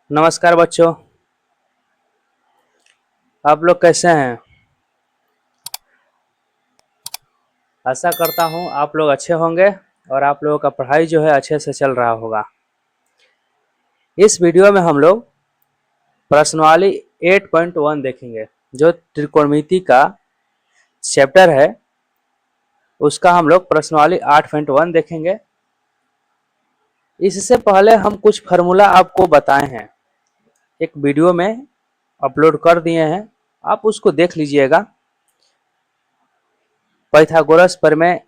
नमस्कार बच्चों, आप लोग कैसे हैं। आशा करता हूं आप लोग अच्छे होंगे और आप लोगों का पढ़ाई जो है अच्छे से चल रहा होगा। इस वीडियो में हम लोग प्रश्नावली 8.1 देखेंगे। जो त्रिकोणमिति का चैप्टर है उसका हम लोग प्रश्नावली 8.1 देखेंगे। इससे पहले हम कुछ फार्मूला आपको बताए हैं, एक वीडियो में अपलोड कर दिए हैं, आप उसको देख लीजिएगा। पाइथागोरस प्रमेय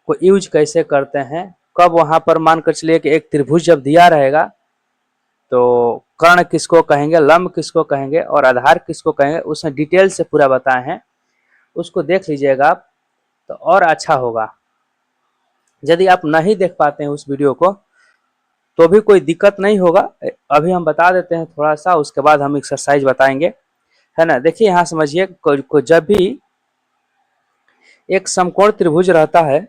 को यूज कैसे करते हैं, कब वहां पर मान कर चलिए कि एक त्रिभुज जब दिया रहेगा तो कर्ण किसको कहेंगे, लंब किसको कहेंगे और आधार किसको कहेंगे, उसमें डिटेल से पूरा बताए हैं। उसको देख लीजिएगा आप तो और अच्छा होगा। यदि आप नहीं देख पाते हैं उस वीडियो को तो भी कोई दिक्कत नहीं होगा, अभी हम बता देते हैं थोड़ा सा, उसके बाद हम एक्सरसाइज बताएंगे, है ना। देखिए यहाँ समझिए, जब भी एक समकोण त्रिभुज रहता है,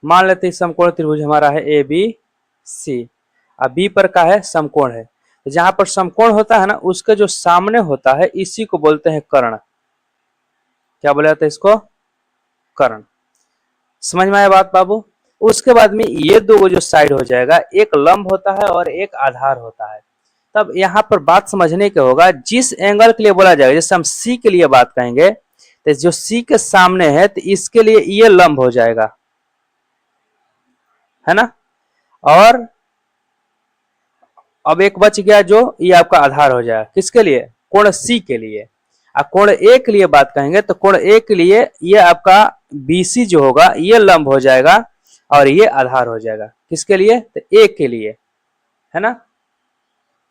मान लेते हैं समकोण त्रिभुज हमारा है ए बी सी, अब बी पर का है समकोण है, तो जहां पर समकोण होता है ना उसके जो सामने होता है इसी को बोलते हैं कर्ण। क्या बोला जाता है इसको, कर्ण। समझ में आया बात बाबू। उसके बाद में ये दो जो साइड हो जाएगा, एक लंब होता है और एक आधार होता है। तब यहाँ पर बात समझने के होगा, जिस एंगल के लिए बोला जाएगा, जैसे हम सी के लिए बात कहेंगे तो जो सी के सामने है तो इसके लिए ये लंब हो जाएगा, है ना। और अब एक बच गया जो ये आपका आधार हो जाएगा, किसके लिए, कोण सी के लिए। अब कोण ए के लिए बात कहेंगे तो कोण ए के लिए ये आपका बीसी जो होगा ये लंब हो जाएगा और ये आधार हो जाएगा, किसके लिए, तो ए के लिए, है ना।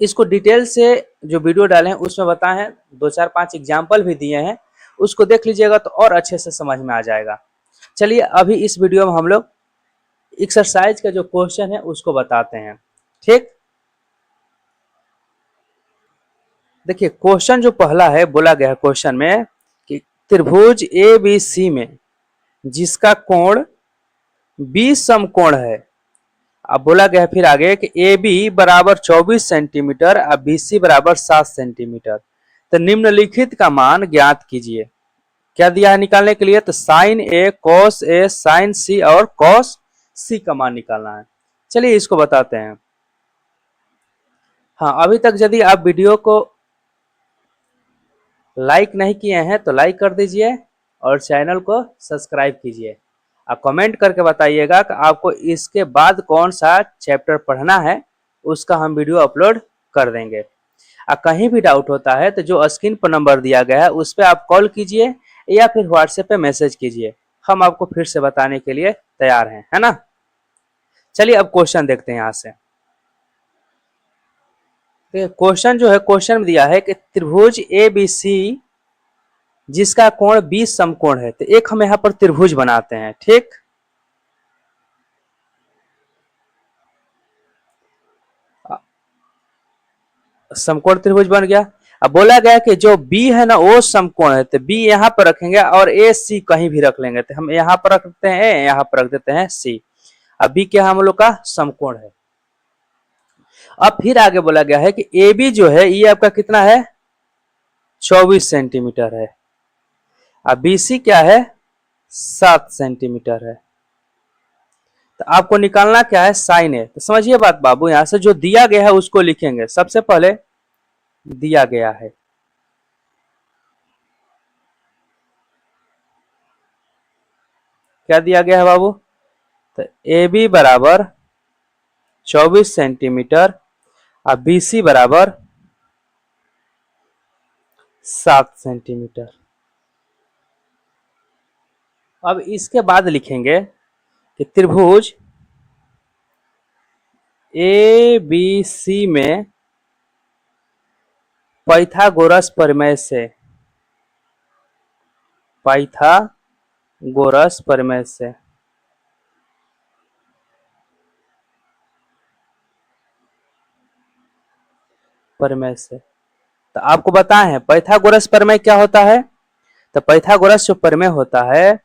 इसको डिटेल से जो वीडियो डाले हैं उसमें बताए हैं, 2 4 5 एग्जाम्पल भी दिए हैं, उसको देख लीजिएगा तो और अच्छे से समझ में आ जाएगा। चलिए अभी इस वीडियो में हम लोग एक्सरसाइज का जो क्वेश्चन है उसको बताते हैं, ठीक। देखिए क्वेश्चन जो पहला है, बोला गया क्वेश्चन में कि त्रिभुज ए बी सी में जिसका कोण 20 समकोण है। अब बोला गया फिर आगे कि ए बी बराबर 24 सेंटीमीटर और बी सी बराबर 7 सेंटीमीटर, तो निम्नलिखित का मान ज्ञात कीजिए। क्या दिया है निकालने के लिए, तो sign A, cos A, sign सी और कॉस सी का मान निकालना है। चलिए इसको बताते हैं। हाँ, अभी तक यदि आप वीडियो को लाइक नहीं किए हैं तो लाइक कर दीजिए और चैनल को सब्सक्राइब कीजिए। आप कमेंट करके बताइएगा कि आपको इसके बाद कौन सा चैप्टर पढ़ना है, उसका हम वीडियो अपलोड कर देंगे। कहीं भी डाउट होता है तो जो स्क्रीन पर नंबर दिया गया है उस पर आप कॉल कीजिए या फिर व्हाट्सएप पे मैसेज कीजिए, हम आपको फिर से बताने के लिए तैयार हैं, है ना। चलिए अब क्वेश्चन देखते हैं यहाँ से। क्वेश्चन जो है, क्वेश्चन में दिया है कि त्रिभुज ए बी सी जिसका कोण 20 समकोण है, तो एक हम यहाँ पर त्रिभुज बनाते हैं, ठीक। समकोण त्रिभुज बन गया। अब बोला गया कि जो बी है ना वो समकोण है, तो बी यहाँ पर रखेंगे और ए सी कहीं भी रख लेंगे, तो हम यहाँ पर रख देते हैं ए, यहाँ पर रख देते हैं सी। अब बी क्या हम लोग का समकोण है। अब फिर आगे बोला गया है कि ए बी जो है ये आपका कितना है, 24 सेंटीमीटर है। अब बी सी क्या है, 7 सेंटीमीटर है। तो आपको निकालना क्या है, साइन ए। तो समझिए बात बाबू, यहां से जो दिया गया है उसको लिखेंगे। सबसे पहले दिया गया है, क्या दिया गया है बाबू, तो ए बी बराबर 24 सेंटीमीटर और बी सी बराबर 7 सेंटीमीटर। अब इसके बाद लिखेंगे कि त्रिभुज ए बी सी में पाइथागोरस प्रमेय से, पाइथागोरस प्रमेय से प्रमेय से तो आपको बताए हैं पाइथागोरस प्रमेय क्या होता है। तो पाइथागोरस जो प्रमेय होता है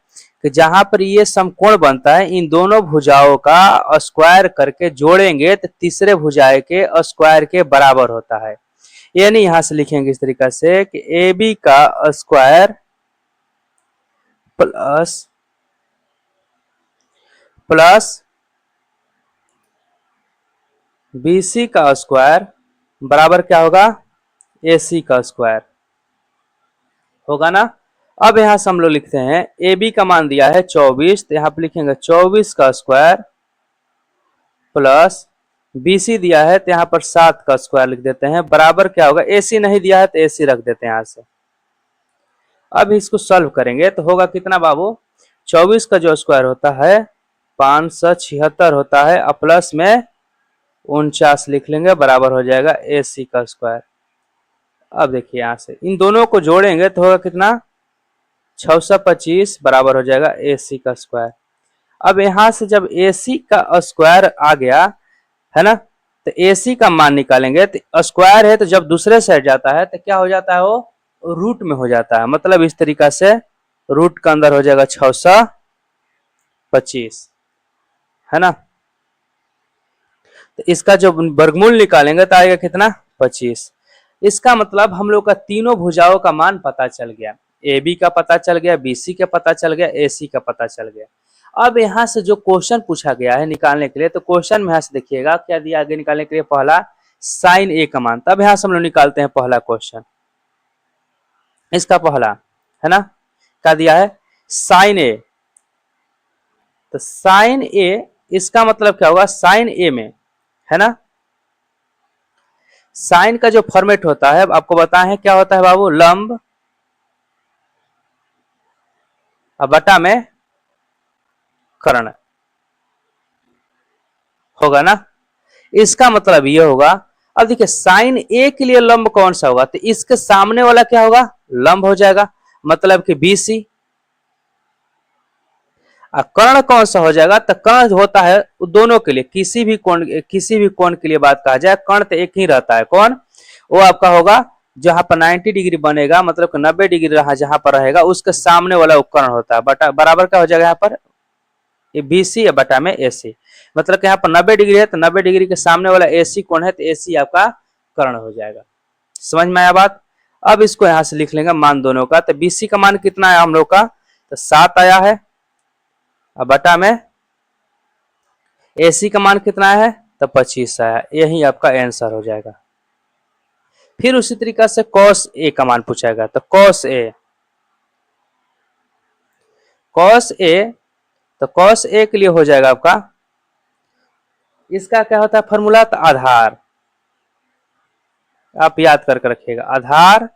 कि जहां पर ये समकोण बनता है इन दोनों भुजाओं का स्क्वायर करके जोड़ेंगे तो तीसरे भुजाएं के स्क्वायर के बराबर होता है। यानी यहां से लिखेंगे इस तरीका से कि ए बी का square plus plus b c का स्क्वायर बराबर क्या होगा, ए सी का स्क्वायर होगा ना। अब यहां से हम लोग लिखते हैं ए बी का मान दिया है 24, तो यहां पर लिखेंगे 24 का स्क्वायर प्लस बी सी दिया है तो यहां पर 7 का स्क्वायर लिख देते हैं, बराबर क्या होगा, ए सी नहीं दिया है तो ए सी रख देते हैं यहां से। अब इसको सॉल्व करेंगे तो होगा कितना बाबू, 24 का जो स्क्वायर होता है 576 होता है, और प्लस में 49 लिख लेंगे, बराबर हो जाएगा ए सी का स्क्वायर। अब देखिए यहां से इन दोनों को जोड़ेंगे तो होगा कितना, 625 बराबर हो जाएगा ए सी का स्क्वायर। अब यहां से जब ए सी का स्क्वायर आ गया है ना, तो ए सी का मान निकालेंगे तो स्क्वायर है तो जब दूसरे साइड जाता है तो क्या हो जाता है, वो रूट में हो जाता है। मतलब इस तरीका से रूट का अंदर हो जाएगा 625 है ना। तो इसका जो वर्गमूल निकालेंगे तो आएगा कितना, 25। इसका मतलब हम लोग का तीनों भुजाओं का मान पता चल गया, ए बी का पता चल गया, बी सी का पता चल गया, ए सी का पता चल गया। अब यहां से जो क्वेश्चन पूछा गया है निकालने के लिए, तो क्वेश्चन में यहां से देखिएगा क्या दिया आगे निकालने के लिए, पहला साइन ए का मान। तब यहां से हम लोग निकालते हैं पहला क्वेश्चन, इसका पहला है ना, क्या दिया है, साइन ए। तो साइन ए इसका मतलब क्या होगा, साइन ए में है ना, साइन का जो फॉर्मेट होता है आपको बताए हैं क्या होता है बाबू, लंब और बटा में कर्ण होगा ना। इसका मतलब ये होगा, अब देखिए साइन ए के लिए लंब कौन सा होगा, तो इसके सामने वाला क्या होगा, लंब हो जाएगा, मतलब कि बी सी। कर्ण कौन सा हो जाएगा, तो कर्ण होता है दोनों के लिए, किसी भी कोण के लिए बात कहा जाए, कर्ण तो एक ही रहता है, कौन, वो आपका होगा जहां पर 90 डिग्री बनेगा, मतलब 90 डिग्री जहां पर रहेगा उसके सामने वाला उपकरण होता है, बटा बराबर क्या हो जाएगा यहाँ पर, ये बी सी या बटा में ए सी। मतलब कि यहाँ पर 90 डिग्री है तो 90 डिग्री के सामने वाला ए सी कौन है, तो ए सी आपका कर्ण हो जाएगा। समझ में आया बात। अब इसको यहां से लिख लेंगे मान दोनों का, तो बी सी का मान कितना है हम लोग का, तो 7 आया है, और बटा में ए सी का मान कितना है, तो 25 आया। यही आपका आंसर हो जाएगा। फिर उसी तरीका से cos ए का मान पूछाएगा, तो cos ए, तो cos ए के लिए हो जाएगा आपका, इसका क्या होता है फॉर्मूला, तो आधार, आप याद करके रखिएगा, आधार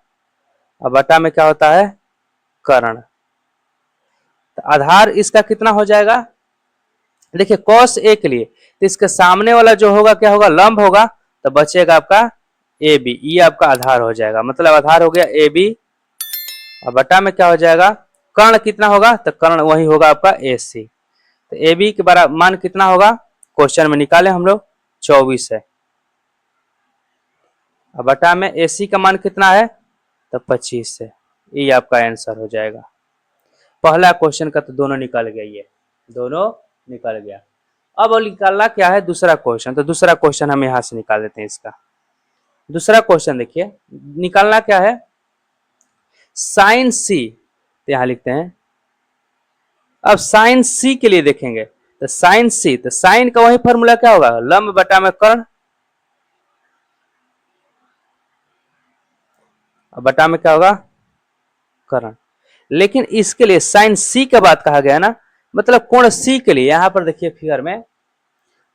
और बटा में क्या होता है, कर्ण। तो आधार इसका कितना हो जाएगा, देखिए cos ए के लिए तो इसके सामने वाला जो होगा क्या होगा, लंब होगा, तो बचेगा आपका ए बी, ये आपका आधार हो जाएगा। मतलब आधार हो गया ए बी, और बटा में क्या हो जाएगा, कर्ण कितना होगा, तो कर्ण वही होगा आपका ए सी। तो ए बी के बराबर मान कितना होगा, क्वेश्चन में निकाले हम लोग 24 है, और बटा में ए सी का मान कितना है, तो 25 है। ये आपका आंसर हो जाएगा। पहला क्वेश्चन का तो दोनों निकल गया, ये दोनों निकल गया। अब निकालना क्या है दूसरा क्वेश्चन, तो दूसरा क्वेश्चन हम यहां से निकाल देते हैं। इसका दूसरा क्वेश्चन देखिए, निकालना क्या है, साइन सी, तो यहां लिखते हैं। अब साइन सी के लिए देखेंगे, तो साइन सी, तो साइन का वही फॉर्मूला क्या होगा, लंब बटा में कर्ण, और बटा में क्या होगा, कर्ण। लेकिन इसके लिए साइन सी का बात कहा गया ना, मतलब कोण सी के लिए, यहां पर देखिए फिगर में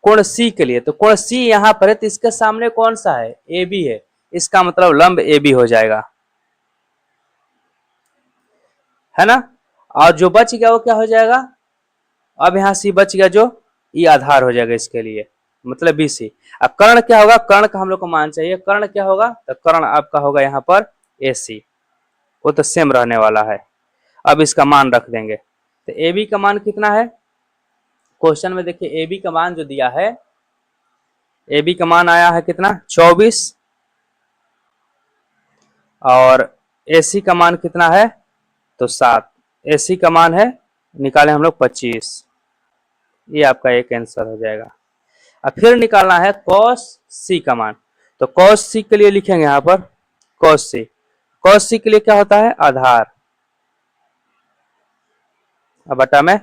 कोण सी के लिए, तो कोण सी यहां पर है तो इसके सामने कौन सा है, ए बी है, इसका मतलब लंब ए बी हो जाएगा, है ना। और जो बच गया वो क्या हो जाएगा, अब यहां सी बच गया जो, ये आधार हो जाएगा इसके लिए, मतलब बी सी। अब कर्ण क्या होगा, कर्ण का हम लोग को मान चाहिए, कर्ण क्या होगा, तो कर्ण आपका होगा यहाँ पर ए सी, वो तो सेम रहने वाला है। अब इसका मान रख देंगे, तो ए बी का मान कितना है, क्वेश्चन में देखिए ए बी का मान जो दिया है, ए बी का मान आया है कितना 24, और ए सी का मान कितना है, तो 7, ए सी का मान है निकाले हम लोग 25, ये आपका एक आंसर हो जाएगा। अब फिर निकालना है cos c का मान, तो cos c के लिए लिखेंगे यहाँ पर cos c के लिए क्या होता है, आधार, अब बटा में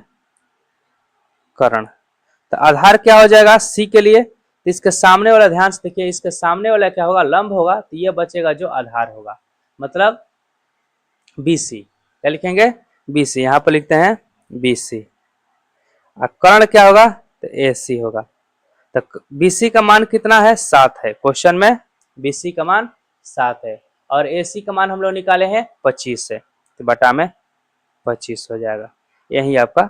करण। तो आधार क्या हो जाएगा c के लिए, तो इसके सामने वाला ध्यान से देखिए, इसके सामने वाला क्या होगा, लंब होगा, तो ये बचेगा जो आधार होगा, मतलब BC। क्या लिखेंगे, BC, यहाँ पर लिखते हैं BC। और कर्ण क्या होगा, तो AC होगा। तो BC का मान कितना है, 7 है, क्वेश्चन में BC का मान 7 है, और AC का मान हम लोग निकाले हैं 25 से, तो बटा में 25 हो जाएगा, यही आपका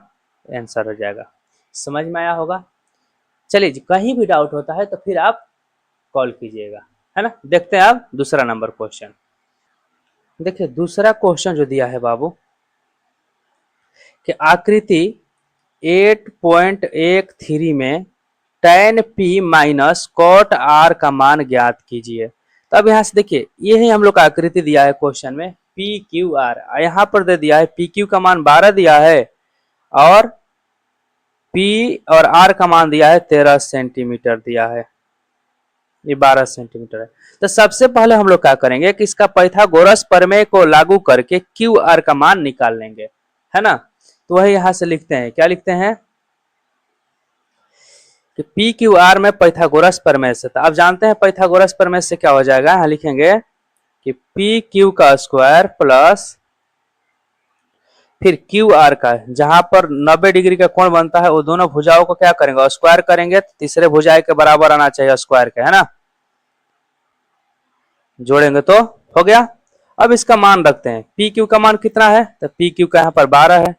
आंसर हो जाएगा। समझ में आया होगा। चलिए जी, कहीं भी डाउट होता है तो फिर आप कॉल कीजिएगा, है ना। देखते हैं अब दूसरा नंबर क्वेश्चन। देखिए दूसरा क्वेश्चन जो दिया है बाबू, कि आकृति 8.13 में tan p minus cot r का मान ज्ञात कीजिए। तो अब यहाँ से देखिए, ये ही हम लोग का आकृति दिया है क्वेश्चन में, पी क्यू आर, यहाँ पर दे दिया है पी क्यू का मान 12 दिया है, और P और R का मान दिया है 13 सेंटीमीटर दिया है, ये 12 सेंटीमीटर है। तो सबसे पहले हम लोग क्या करेंगे कि इसका पाइथागोरस प्रमेय को लागू करके क्यू आर का मान निकाल लेंगे, है ना। तो वही यहां से लिखते हैं, क्या लिखते हैं कि पी क्यू आर में पाइथागोरस प्रमेय से, तो आप जानते हैं पाइथागोरस प्रमेय से क्या हो जाएगा, यहाँ लिखेंगे कि पी क्यू का स्क्वायर प्लस फिर क्यू आर का, जहां पर 90 डिग्री का कोण बनता है, वो दोनों भुजाओं को क्या करेंगे, स्क्वायर करेंगे, तो तीसरे भुजाएं के बराबर आना चाहिए स्क्वायर के, है ना, जोड़ेंगे तो हो गया। अब इसका मान रखते हैं, पी क्यू का मान कितना है, तो पी क्यू का यहाँ पर 12 है,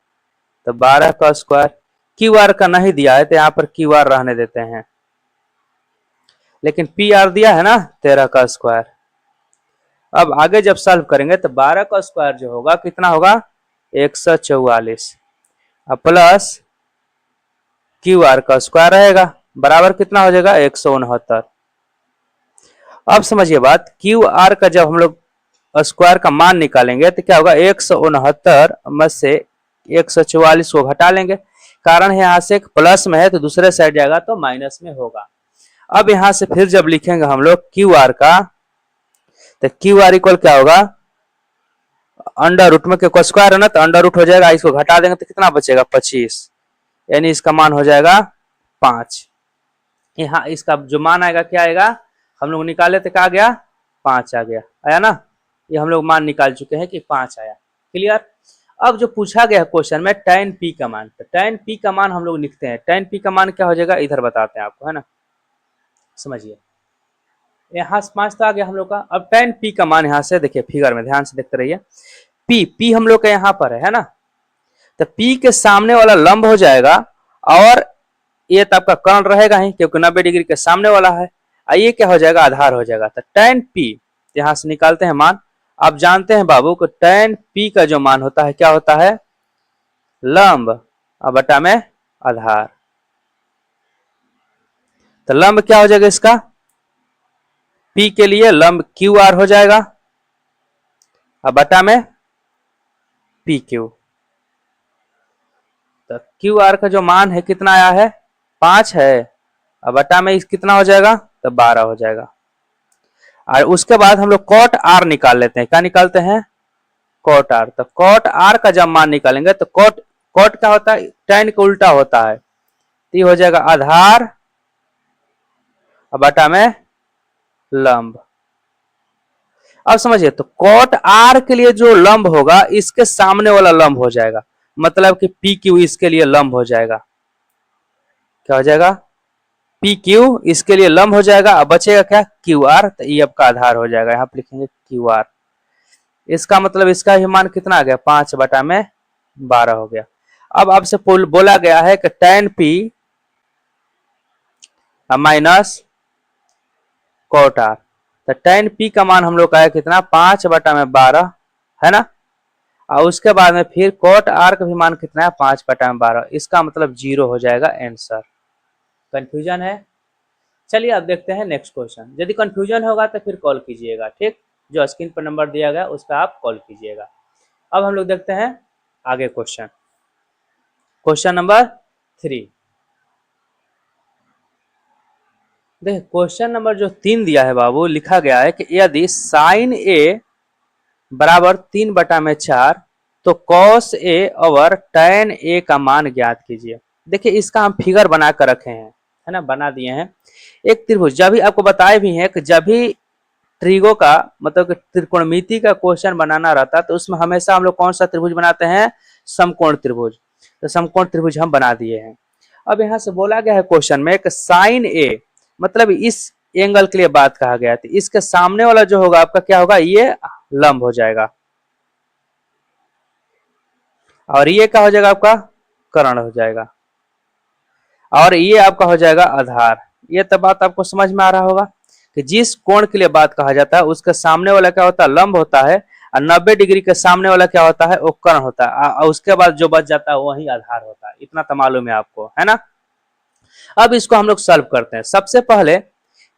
तो 12 का स्क्वायर, क्यू आर का नहीं दिया है तो यहाँ पर क्यू आर रहने देते हैं, लेकिन पी आर दिया है ना, 13 का स्क्वायर। अब आगे जब सॉल्व करेंगे तो 12 का स्क्वायर जो होगा कितना होगा, 144, अब प्लस क्यू आर का स्क्वायर रहेगा, बराबर कितना हो जाएगा, 169। अब समझिए बात, क्यू आर का जब हम लोग स्क्वायर का मान निकालेंगे तो क्या होगा, 169 में से 144 को घटा लेंगे, कारण है यहाँ से एक प्लस में है तो दूसरे साइड जाएगा तो माइनस में होगा। अब यहाँ से फिर जब लिखेंगे हम लोग क्यू आर का, तो क्यू आर इक्वल क्या होगा, अंडर रूट में क्योंकि स्क्वायर है ना, तो अंडर रूट हो जाएगा, इसको घटा देंगे तो कितना बचेगा, 25, यानी इसका मान हो जाएगा 5। यहाँ इसका जो मान आएगा क्या आएगा, हम लोग निकाले तो क्या गया, 5 आ गया, आया ना, ये हम लोग मान निकाल चुके हैं कि 5 आया, क्लियर। अब जो पूछा गया क्वेश्चन में tan p का मान, तो tan p का मान हम लोग लिखते हैं, tan p का मान क्या हो जाएगा, इधर बताते हैं आपको, है ना, समझिए। यहाँ 5 तो आ गया हम लोग का। अब tan p का मान यहाँ से देखिए, फिगर में ध्यान से देखते रहिए, p हम लोग का यहाँ पर है ना, तो p के सामने वाला लंब हो जाएगा, और ये तो आपका कर्ण रहेगा ही क्योंकि 90 डिग्री के सामने वाला है, ये क्या हो जाएगा, आधार हो जाएगा। तो tan p यहाँ से निकालते हैं मान। आप जानते हैं बाबू को tan p का जो मान होता है क्या होता है, लंब और बटा में आधार। तो लंब क्या हो जाएगा इसका, p के लिए लंब क्यू आर हो जाएगा, और बटा में पी क्यू। तो क्यू आर का जो मान है कितना आया है, 5 है, और बटा में कितना हो जाएगा, तो 12 हो जाएगा। और उसके बाद हम लोग कॉट आर निकाल लेते हैं, क्या निकालते हैं, कॉट आर। तो कॉट आर का जब मान निकालेंगे तो कॉट कॉट क्या होता है, tan का उल्टा होता है, तो ये हो जाएगा आधार और बटा में लंब। अब समझिए, तो कॉट आर के लिए जो लंब होगा इसके सामने वाला लंब हो जाएगा, मतलब कि पी क्यू इसके लिए लंब हो जाएगा, क्या हो जाएगा, पी क्यू इसके लिए लंब हो जाएगा, अब बचेगा क्या, क्यू आर, तो ये आपका आधार हो जाएगा, यहाँ पे लिखेंगे क्यू आर। इसका मतलब इसका भी मान कितना आ गया, 5 बटा में 12 हो गया। अब आपसे बोला गया है कि tan p minus cot r, तो tan p का मान हम लोग का है कितना, 5 बटा में 12, है ना, और उसके बाद में फिर कॉट आर का भी मान कितना है, 5 बटा में 12, इसका मतलब 0 हो जाएगा आंसर। कंफ्यूजन है, चलिए अब देखते हैं नेक्स्ट क्वेश्चन। यदि कंफ्यूजन होगा तो फिर कॉल कीजिएगा, ठीक, जो स्क्रीन पर नंबर दिया गया उस पर आप कॉल कीजिएगा। अब हम लोग देखते हैं आगे क्वेश्चन। Question number 3। देख क्वेश्चन नंबर जो 3 दिया है बाबू, लिखा गया है कि यदि साइन ए बराबर 3/4 तो कॉस ए और tan ए का मान ज्ञात कीजिए। देखिए इसका हम फिगर बना कर रखे हैं, है ना, बना दिए हैं। एक त्रिभुज, जब भी आपको बताए भी हैं कि जब भी ट्रिगो का मतलब कि त्रिकोणमिति का क्वेश्चन बनाना रहता है तो उसमें हमेशा हम लोग कौन सा त्रिभुज बनाते हैं, समकोण त्रिभुज। तो समकोण त्रिभुज हम बना दिए हैं। अब यहाँ से बोला गया है क्वेश्चन में कि साइन ए मतलब इस एंगल के लिए बात कहा गया है, तो इसके सामने वाला जो होगा आपका क्या होगा, ये लंब हो जाएगा और ये क्या हो जाएगा आपका कर्ण हो जाएगा और ये आपका हो जाएगा आधार। ये तो बात आपको समझ में आ रहा होगा कि जिस कोण के लिए बात कहा जाता है उसके सामने वाला क्या होता है, लंब होता है, और 90 डिग्री के सामने वाला क्या होता है, वो कर्ण होता है, और उसके बाद जो बच जाता है वही आधार होता है। इतना तो मालूम है आपको, है ना। अब इसको हम लोग सॉल्व करते हैं। सबसे पहले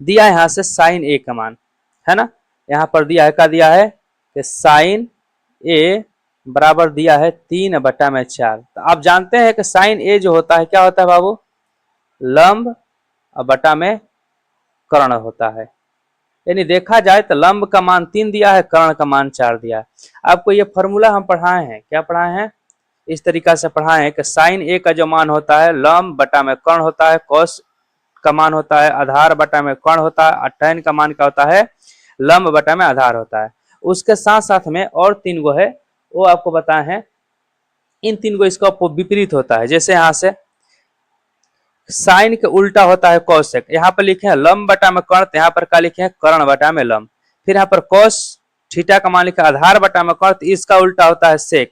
दिया है यहाँ से साइन ए का मान, है ना, यहाँ पर दिया है, क्या दिया है कि साइन ए बराबर दिया है 3/4। तो आप जानते हैं कि साइन ए जो होता है क्या होता है बाबू, लंब और बटा में कर्ण होता है। यानी देखा जाए तो लंब का मान 3 दिया है, कर्ण का मान 4 दिया है। आपको ये फॉर्मूला हम पढ़ाए हैं, क्या पढ़ाए हैं, इस तरीका से पढ़ाए हैं कि साइन ए का जो मान होता है लंब बटा में कर्ण होता है, कॉस का मान होता है आधार बटा में कर्ण होता है, और tan का मान क्या होता है, लंब बटा में आधार होता है। उसके साथ साथ में और 3 गो है, वो आपको बताए हैं। इन 3 गो इसका विपरीत होता है। जैसे यहाँ से साइन के उल्टा होता है कॉसेक, यहाँ पर लिखे हैं लंब बटा में कर्ण, यहाँ पर क्या लिखे हैं, कर्ण बटा में लंब। फिर यहाँ पर कॉस थीटा का मान लिखा है आधार बटा में कर्ण, तो इसका उल्टा होता है सेक,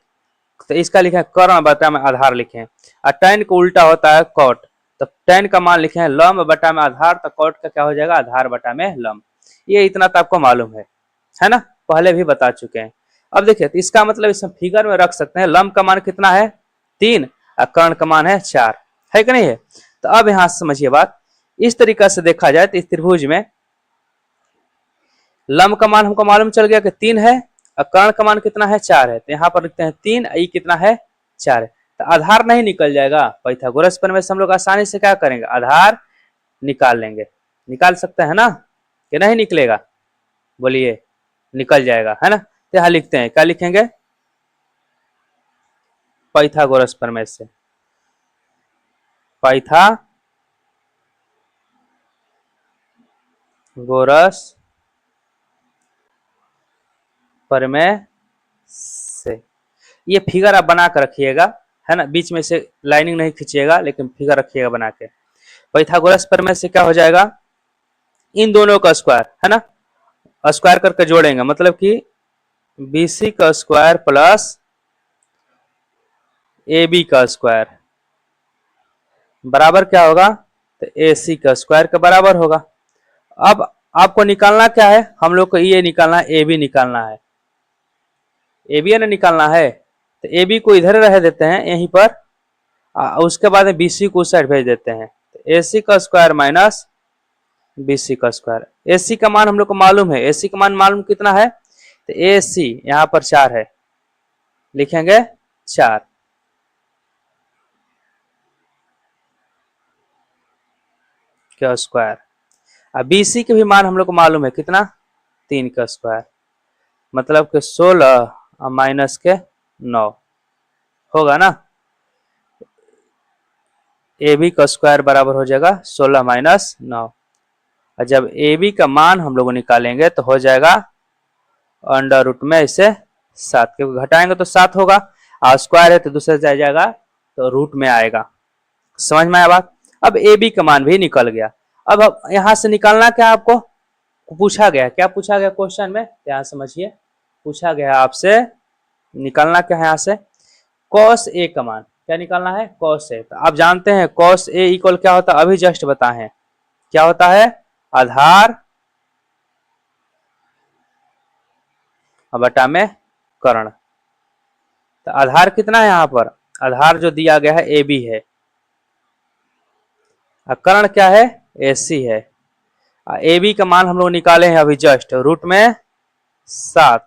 तो इसका लिखे हैं कर्ण बटा में आधार लिखे हैं। और tan को उल्टा होता है कॉट, तो tan का मान लिखे हैं लंब बटा में आधार, तो कॉट का क्या हो जाएगा, आधार बटा में लंब। ये इतना तो आपको मालूम है ना, पहले भी बता चुके हैं। अब देखिए तो इसका मतलब इस फिगर में रख सकते हैं, लंब का मान कितना है 3 और कर्ण का मान है 4, है कि नहीं है। तो अब यहां समझिए बात, इस तरीका से देखा जाए तो इस त्रिभुज में लंब का मान हमको मालूम चल गया कि 3 है और कर्ण का मान कितना है 4 है, तो यहाँ पर लिखते हैं 3, ई कितना है 4 है। तो आधार नहीं निकल जाएगा, पाइथागोरस प्रमेय से हम लोग आसानी से क्या करेंगे, आधार निकाल लेंगे। निकाल सकते हैं ना, कि नहीं निकलेगा, बोलिए, निकल जाएगा, है ना। तो यहाँ लिखते हैं, क्या लिखेंगे, पाइथागोरस प्रमेय से, पाइथागोरस प्रमेय से। ये फिगर आप बना कर रखिएगा, है ना, बीच में से लाइनिंग नहीं खींचिएगा, लेकिन फिगर रखिएगा बना के। पाइथागोरस प्रमेय से क्या हो जाएगा, इन दोनों का स्क्वायर, है ना, स्क्वायर करके जोड़ेंगे, मतलब कि BC का स्क्वायर प्लस AB का स्क्वायर बराबर क्या होगा, तो AC का स्क्वायर के बराबर होगा। अब आपको निकालना क्या है, हम लोग को ये निकालना है, AB निकालना है, AB ना निकालना है, तो AB को इधर रह देते हैं यहीं पर, उसके बाद में BC को उस साइड भेज देते हैं, तो AC का स्क्वायर माइनस BC का स्क्वायर। AC का मान हम लोग को मालूम है, AC का मान मालूम कितना है, तो AC यहाँ पर 4 है, लिखेंगे 4, का स्क्वायर। अब BC के भी मान हम लोग को मालूम है कितना, 3 का स्क्वायर, मतलब कि 16 और माइनस के 9 होगा ना। AB का स्क्वायर बराबर हो जाएगा 16 माइनस 9, और जब AB का मान हम लोग निकालेंगे तो हो जाएगा अंडर रूट में इसे 7, क्योंकि घटाएंगे तो 7 होगा, और स्क्वायर है तो दूसरे से जाएगा तो रूट में आएगा। समझ में आया बात। अब AB का मान भी निकल गया। अब यहां से निकालना क्या आपको पूछा गया, क्या पूछा गया क्वेश्चन में, यहाँ समझिए, पूछा गया आपसे निकालना क्या है, यहाँ से cos A का मान क्या निकालना है, cos A। तो आप जानते हैं cos A इक्वल क्या होता है, अभी जस्ट बताए हैं, क्या होता है, आधार बटा में कर्ण। तो आधार कितना है, यहाँ पर आधार जो दिया गया है AB है, कर्ण क्या है, AC है। AB का मान हम लोग निकाले हैं अभी जस्ट, रूट में 7,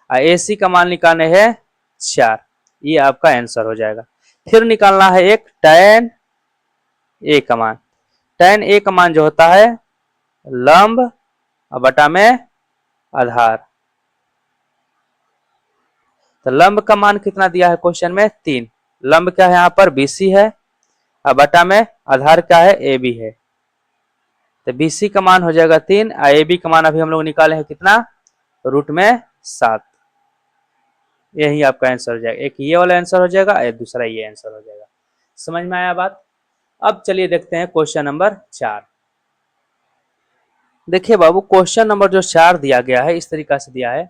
AC का मान निकाले हैं 4, ये आपका आंसर हो जाएगा। फिर निकालना है एक tan A का मान। tan A का मान जो होता है लंब और बटा में आधार। तो लंब का मान कितना दिया है क्वेश्चन में 3। लंब क्या है यहाँ पर BC है और बटा में आधार क्या है AB है। तो BC का मान हो जाएगा 3 और AB का मान अभी हम लोग निकाले हैं कितना √7। यही आपका आंसर हो जाएगा। एक ये वाला आंसर हो जाएगा और दूसरा ये आंसर हो जाएगा। समझ में आया बात। अब चलिए देखते हैं क्वेश्चन नंबर 4। देखिए बाबू क्वेश्चन नंबर जो 4 दिया गया है इस तरीका से दिया है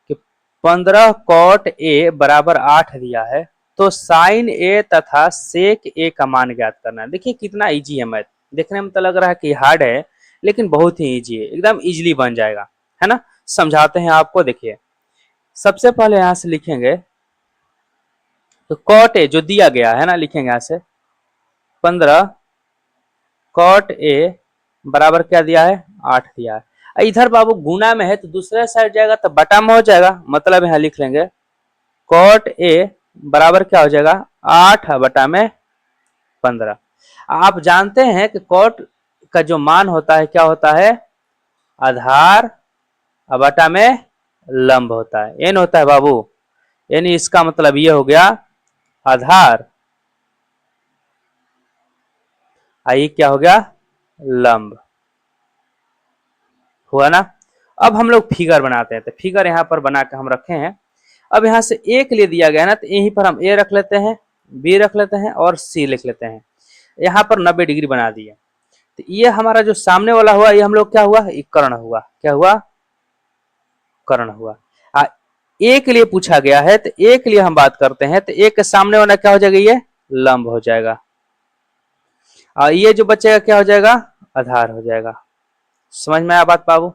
कि 15 cot A बराबर 8 दिया है, तो sin A तथा sec A का मान ज्ञात करना है। देखिए कितना इजी है मैथ। देखने में तो लग रहा है कि हार्ड है लेकिन बहुत ही इजी है, एकदम इजीली बन जाएगा, है ना। समझाते हैं आपको। देखिए सबसे पहले यहां से लिखेंगे तो cot A जो दिया गया है ना, लिखेंगे यहां से 15 cot A बराबर क्या दिया है 8 दिया है। इधर बाबू गुना में है तो दूसरे साइड जाएगा तो बटा में हो जाएगा, मतलब यहां लिख लेंगे cot A बराबर क्या हो जाएगा 8 बटा में 15। आप जानते हैं कि cot का जो मान होता है क्या होता है आधार बटा में लंब होता है, n होता है बाबू। यानी इसका मतलब ये हो गया आधार आई क्या हो गया लंब हुआ ना। अब हम लोग फिगर बनाते हैं, तो फिगर यहाँ पर बना के हम रखे हैं। अब यहाँ से ए के लिए दिया गया ना, तो यहीं पर हम ए रख लेते हैं, बी रख लेते हैं और सी लिख लेते हैं। यहाँ पर 90 डिग्री बना दिए। तो ये हमारा जो सामने वाला हुआ ये हम लोग क्या हुआ ये कर्ण हुआ। क्या हुआ कर्ण हुआ। ए के लिए पूछा गया है तो ए के लिए हम बात करते हैं, तो ए के सामने वाला क्या हो जाएगा ये लंब हो जाएगा और ये जो बचेगा क्या हो जाएगा आधार हो जाएगा। समझ में आया बात बाबू।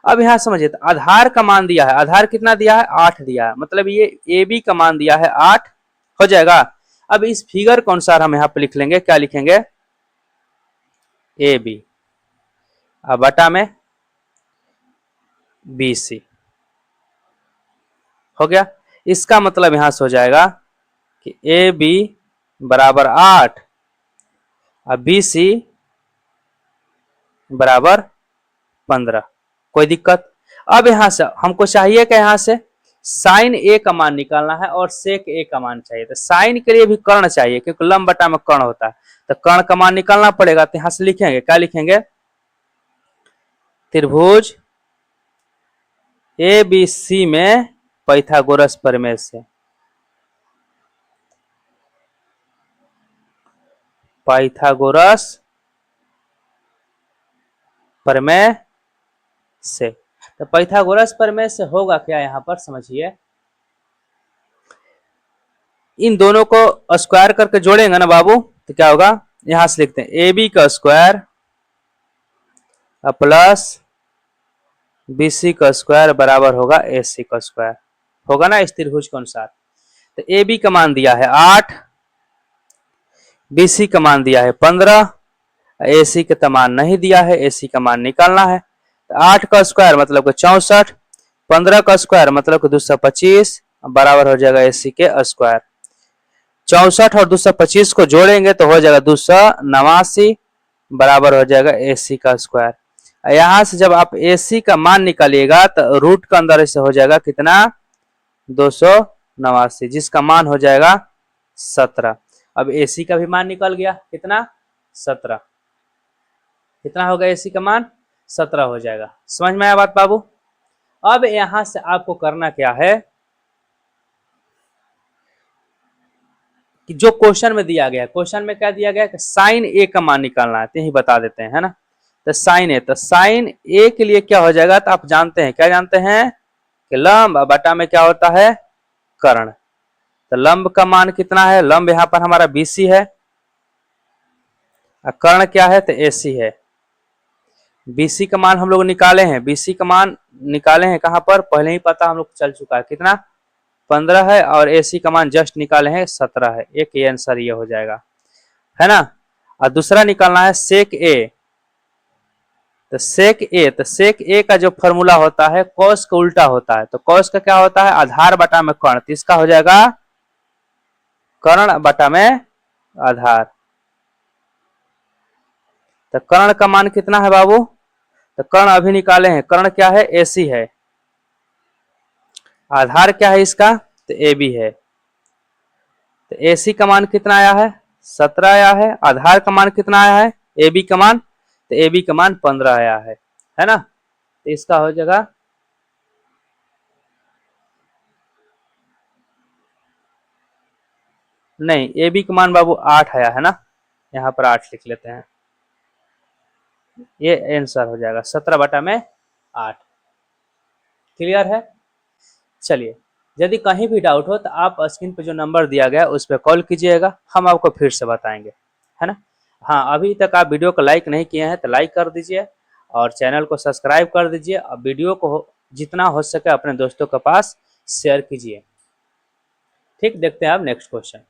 अब यहां समझिए तो आधार का मान दिया है, आधार कितना दिया है 8 दिया है, मतलब ये ए बी का मान दिया है 8 हो जाएगा। अब इस फिगर के अनुसार हम यहाँ पे लिख लेंगे, क्या लिखेंगे ए बी बटा में बी सी हो गया। इसका मतलब यहां से हो जाएगा कि ए बी बराबर 8 और बी सी बराबर 15। कोई दिक्कत। अब यहां से हमको चाहिए कि यहां से साइन ए का मान निकालना है और सेक ए का मान चाहिए। तो साइन के लिए भी कर्ण चाहिए क्योंकि लंब बटा में कर्ण होता है, तो कर्ण का मान निकालना पड़ेगा। तो यहां से लिखेंगे क्या लिखेंगे त्रिभुज ए बी सी में पाइथागोरस प्रमेय से, पाइथागोरस प्रमेय से। तो पाइथागोरस प्रमेय से होगा क्या यहां पर समझिए, इन दोनों को स्क्वायर करके जोड़ेंगे ना बाबू, तो क्या होगा यहां से लिखते हैं ए बी का स्क्वायर प्लस बी सी का स्क्वायर बराबर होगा ए सी का स्क्वायर, होगा ना इस त्रिभुज के अनुसार। तो ए बी का मान दिया है 8, बी सी का मान दिया है 15, ए सी का मान नहीं दिया है, ए सी का मान निकालना है। तो 8 का स्क्वायर मतलब 64, 15 का स्क्वायर मतलब 225 बराबर हो जाएगा ए सी के स्क्वायर। 64 और 225 को जोड़ेंगे तो हो जाएगा 289 बराबर हो जाएगा ए सी का स्क्वायर। यहां से जब आप ए सी का मान निकालिएगा तो रूट का अंदर से हो जाएगा कितना 289, जिसका मान हो जाएगा 17। अब ए सी का भी मान निकल गया कितना 17, कितना होगा ए सी का मान 17 हो जाएगा। समझ में आया बात बाबू। अब यहां से आपको करना क्या है कि जो क्वेश्चन में दिया गया है, क्वेश्चन में क्या दिया गया है कि साइन ए का मान निकालना है, तो यही बता देते हैं, है ना। तो साइन ए, तो साइन ए के लिए क्या हो जाएगा, तो आप जानते हैं क्या जानते हैं कि लंब बटा में क्या होता है कर्ण। तो लंब का मान कितना है, लंब यहां पर हमारा बीसी है, कर्ण क्या है तो एसी है। बीसी का मान हम लोग निकाले हैं, बीसी का मान निकाले हैं कहां पर पहले ही पता हम लोग चल चुका है कितना 15 है, और एसी का मान जस्ट निकाले हैं 17 है। एक ये आंसर ये हो जाएगा, है ना। और दूसरा निकालना है सेक ए, तो सेक ए, तो सेक ए का जो फॉर्मूला होता है कॉस का उल्टा होता है, तो कॉस का क्या होता है आधार बटा में कर्ण, तो इसका हो जाएगा कर्ण बटा में आधार। तो कर्ण का मान कितना है बाबू? तो कर्ण अभी निकाले हैं, कर्ण क्या है? AC है। आधार क्या है इसका? तो AB है। तो AC का मान कितना आया है? 17 आया है। आधार का मान कितना आया है? AB का मान, तो AB का मान 15 आया है ना? तो इसका हो जाएगा नहीं, AB का मान बाबू 8 आया है ना, यहाँ पर 8 लिख लेते हैं, ये आंसर हो जाएगा 17 बटा में 8। क्लियर है? चलिए, यदि कहीं भी डाउट हो तो आप स्क्रीन पे जो नंबर दिया गया उस पर कॉल कीजिएगा, हम आपको फिर से बताएंगे, है ना? हाँ, अभी तक आप वीडियो को लाइक नहीं किए हैं तो लाइक कर दीजिए और चैनल को सब्सक्राइब कर दीजिए और वीडियो को जितना हो सके अपने दोस्तों के पास शेयर कीजिए। ठीक, देखते हैं आप नेक्स्ट क्वेश्चन।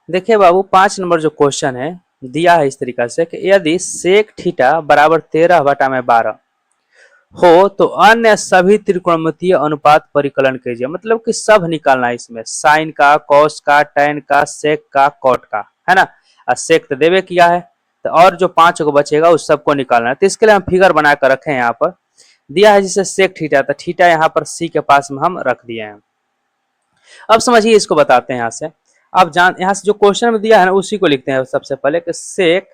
देखिए बाबू, 5 नंबर जो क्वेश्चन है दिया है इस तरीका से कि यदि सेक थीटा बराबर 13 बटा में 12 हो तो अन्य सभी त्रिकोणमितीय अनुपात परिकलन कीजिए। मतलब कि सब निकालना है इसमें, साइन का, कॉस का, टैन का, सेक का, कॉट का, है ना? और सेक तो देवे किया है, तो और जो 5 को बचेगा उस सबको निकालना है। तो इसके लिए हम फिगर बना कर रखे हैं, यहाँ पर दिया है जिसे सेक थीटा, तो थीटा यहाँ पर सी के पास में हम रख दिए हैं। अब समझिए, इसको बताते हैं यहाँ से। अब यहाँ से जो क्वेश्चन में दिया है ना उसी को लिखते हैं सबसे पहले कि सेक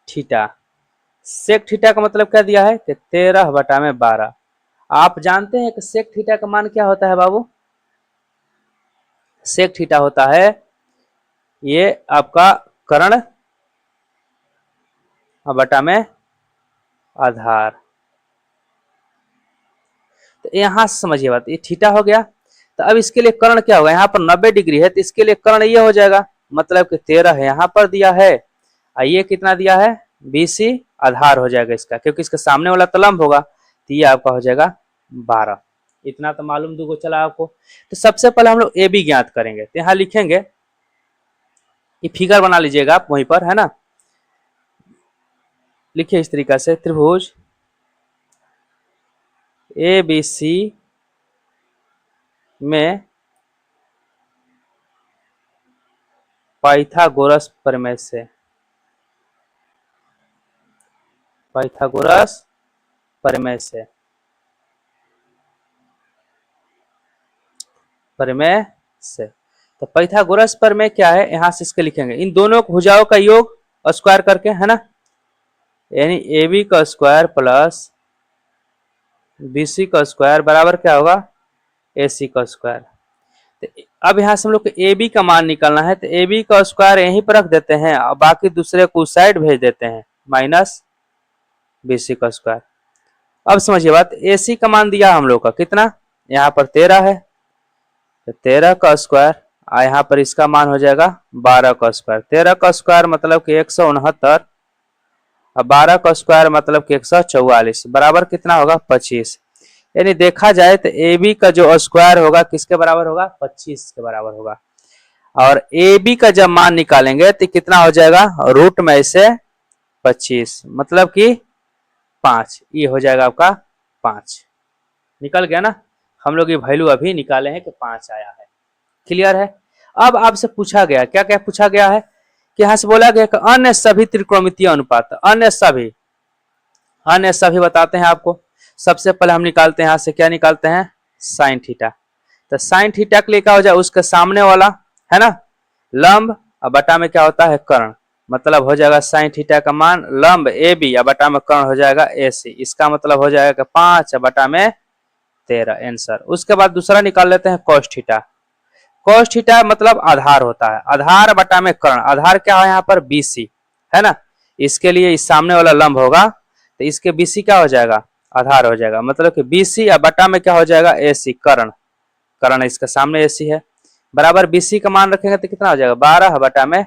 थीटा। सेक थीटा का मतलब क्या दिया है कि 13 बटा में 12। आप जानते हैं कि सेक थीटा का मान क्या होता है बाबू? सेक थीटा होता है ये आपका कर्ण बटा में आधार। तो यहां से समझिए बात, ये थीटा हो गया। तो अब इसके लिए कर्ण क्या होगा? यहाँ पर 90 डिग्री है तो इसके लिए कर्ण ये हो जाएगा, मतलब कि 13 है यहाँ पर दिया है, ये कितना दिया है? BC आधार हो जाएगा इसका, क्योंकि इसके सामने वाला तो लंब होगा, तो ये आपका हो जाएगा 12। इतना तो मालूम दूगो चला आपको। तो सबसे पहले हम लोग AB ज्ञात करेंगे, तो यहाँ लिखेंगे, ये फिगर बना लीजिएगा आप वहीं पर, है ना? लिखिए इस तरीका से, त्रिभुज ABC में पाइथागोरस प्रमेय से, पाइथागोरस प्रमेय से, प्रमेय से। तो पाइथागोरस प्रमेय क्या है? यहां से इसके लिखेंगे, इन दोनों भुजाओं का योग स्क्वायर करके, है ना? यानी AB का स्क्वायर प्लस BC का स्क्वायर बराबर क्या होगा? AC का स्क्वायर। तो अब यहाँ से हम लोग को AB का मान निकालना है, तो AB का स्क्वायर यहीं पर रख देते हैं और बाकी दूसरे को उस साइड भेज देते हैं, माइनस BC का स्क्वायर। अब समझिए बात, AC का मान दिया हम लोग का कितना? यहाँ पर 13 है, तो 13 का स्क्वायर, यहाँ पर इसका मान हो जाएगा 12 का स्क्वायर। 13 का स्क्वायर मतलब कि 169 और 12 का स्क्वायर मतलब कि 144 बराबर कितना होगा? 25। यानी देखा जाए तो AB का जो स्क्वायर होगा किसके बराबर होगा? 25 के बराबर होगा। और AB का जब मान निकालेंगे तो कितना हो जाएगा? रूट में से 25 मतलब कि 5, ये हो जाएगा आपका 5। निकल गया ना? हम लोग ये वैल्यू अभी निकाले हैं कि 5 आया है। क्लियर है? अब आपसे पूछा गया, क्या क्या पूछा गया है कि यहाँ से बोला गया कि अन्य सभी त्रिकोणमितीय अनुपात, अन्य सभी बताते हैं आपको। सबसे पहले हम निकालते हैं यहाँ से, क्या निकालते हैं? Sine theta. तो साइन थीटा के लिए क्या हो जाए? उसके सामने वाला, है ना, लंब, और बटा में क्या होता है? कर्ण। मतलब हो जाएगा साइन थीटा का मान लंब AB या बटा में कर्ण हो जाएगा AC। इसका मतलब हो जाएगा 5 बटा में 13 आंसर। उसके बाद दूसरा निकाल लेते हैं cos थीटा। cos थीटा मतलब आधार होता है, आधार बटा में कर्ण। आधार क्या है यहाँ पर? BC, है ना? इसके लिए इस सामने वाला लंब होगा, तो इसके BC क्या हो जाएगा? आधार हो जाएगा। मतलब कि BC या बटा में क्या हो जाएगा? AC, कर्ण। कर्ण इसके सामने AC है, बराबर BC का मान रखेंगे तो कितना हो जाएगा? 12 बटा में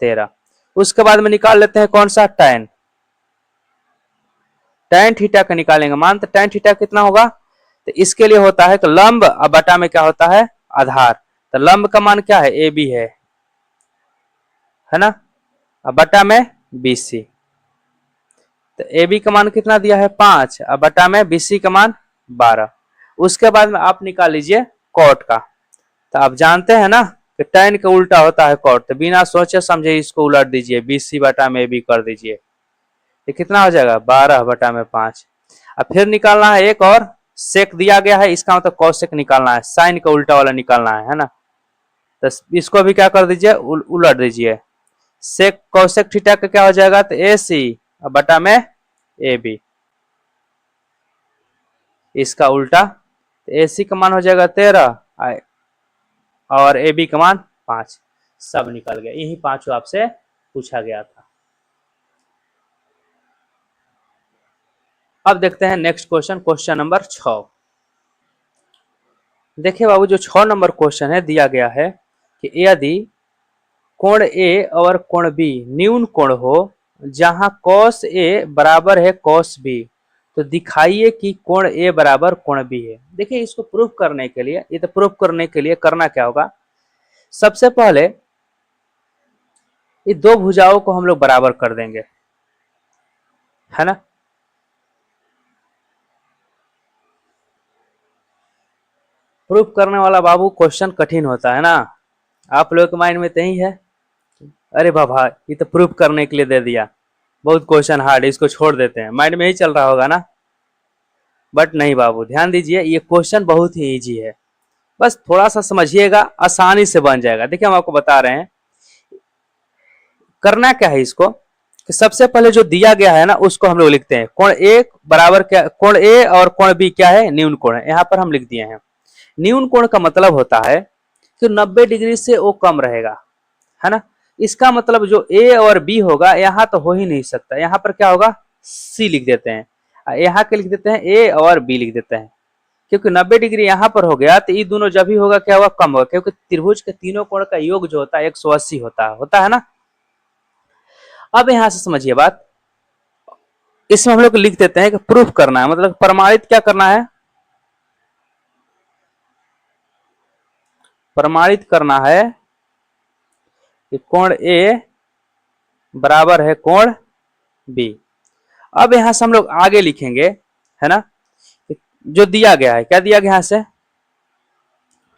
13। उसके बाद में निकाल लेते हैं कौन सा? टैन। टैन थीटा का निकालेंगे मान, तो टैन थीटा कितना होगा? तो इसके लिए होता है कि लंब और बटा में क्या होता है? आधार। तो लंब का मान क्या है? AB है ना, और बटा में BC। तो AB का मान कितना दिया है? 5 और बटा में BC का मान 12। उसके बाद में आप निकाल लीजिए कॉट का। तो आप जानते हैं ना कि tan का उल्टा होता है cot, तो बिना सोचे समझे इसको उलट दीजिए, BC बटा में AB कर दीजिए। ये कितना हो जाएगा 12 बटा में 5। अब फिर निकालना है एक और सेक दिया गया है, इसका मतलब cosec निकालना है, साइन का उल्टा वाला निकालना है ना। तो इसको भी क्या कर दीजिए उलट दीजिए। सेक cosec थीटा का क्या हो जाएगा तो AC बटा में AB, इसका उल्टा तो AC का मान हो जाएगा 13 और AB का मान 5। सब निकल गया, यही पांचों आपसे पूछा गया था। अब देखते हैं नेक्स्ट क्वेश्चन, क्वेश्चन नंबर 6। देखिए बाबू जो 6 नंबर क्वेश्चन है दिया गया है कि यदि कोण A और कोण B न्यून कोण हो जहां cos A बराबर है cos B, तो दिखाइए कि कोण A बराबर कोण B है। देखिए इसको प्रूफ करने के लिए, ये तो प्रूफ करने के लिए करना क्या होगा, सबसे पहले ये दो भुजाओं को हम लोग बराबर कर देंगे, है ना। प्रूफ करने वाला बाबू क्वेश्चन कठिन होता है ना, आप लोगों के माइंड में तो यही है, अरे बाबा ये तो प्रूफ करने के लिए दे दिया, बहुत क्वेश्चन हार्ड, इसको छोड़ देते हैं, माइंड में ही चल रहा होगा ना। बट नहीं बाबू, ध्यान दीजिए, ये क्वेश्चन बहुत ही इजी है, बस थोड़ा सा समझिएगा, आसानी से बन जाएगा। देखिए हम आपको बता रहे हैं करना क्या है इसको, कि सबसे पहले जो दिया गया है ना उसको हम लोग लिखते हैं, कोण ए बराबर क्या, कोण ए और कोण बी क्या है न्यून कोण है, यहाँ पर हम लिख दिए हैं। न्यून कोण का मतलब होता है कि 90 डिग्री से वो कम रहेगा, है ना। इसका मतलब जो ए और बी होगा यहाँ तो हो ही नहीं सकता, यहाँ पर क्या होगा सी लिख देते हैं, यहाँ के लिख देते हैं ए और बी लिख देते हैं, क्योंकि 90 डिग्री यहाँ पर हो गया तो ये दोनों जब भी होगा क्या होगा कम होगा, क्योंकि त्रिभुज के तीनों कोण का योग जो होता है 180 होता है ना। अब यहां से समझिए बात, इसमें हम लोग लिख देते हैं कि प्रूफ करना है, मतलब प्रमाणित क्या करना है, प्रमाणित करना है कि कोण ए बराबर है कोण बी। अब यहां से हम लोग आगे लिखेंगे, है ना, जो दिया गया है, क्या दिया गया यहां से,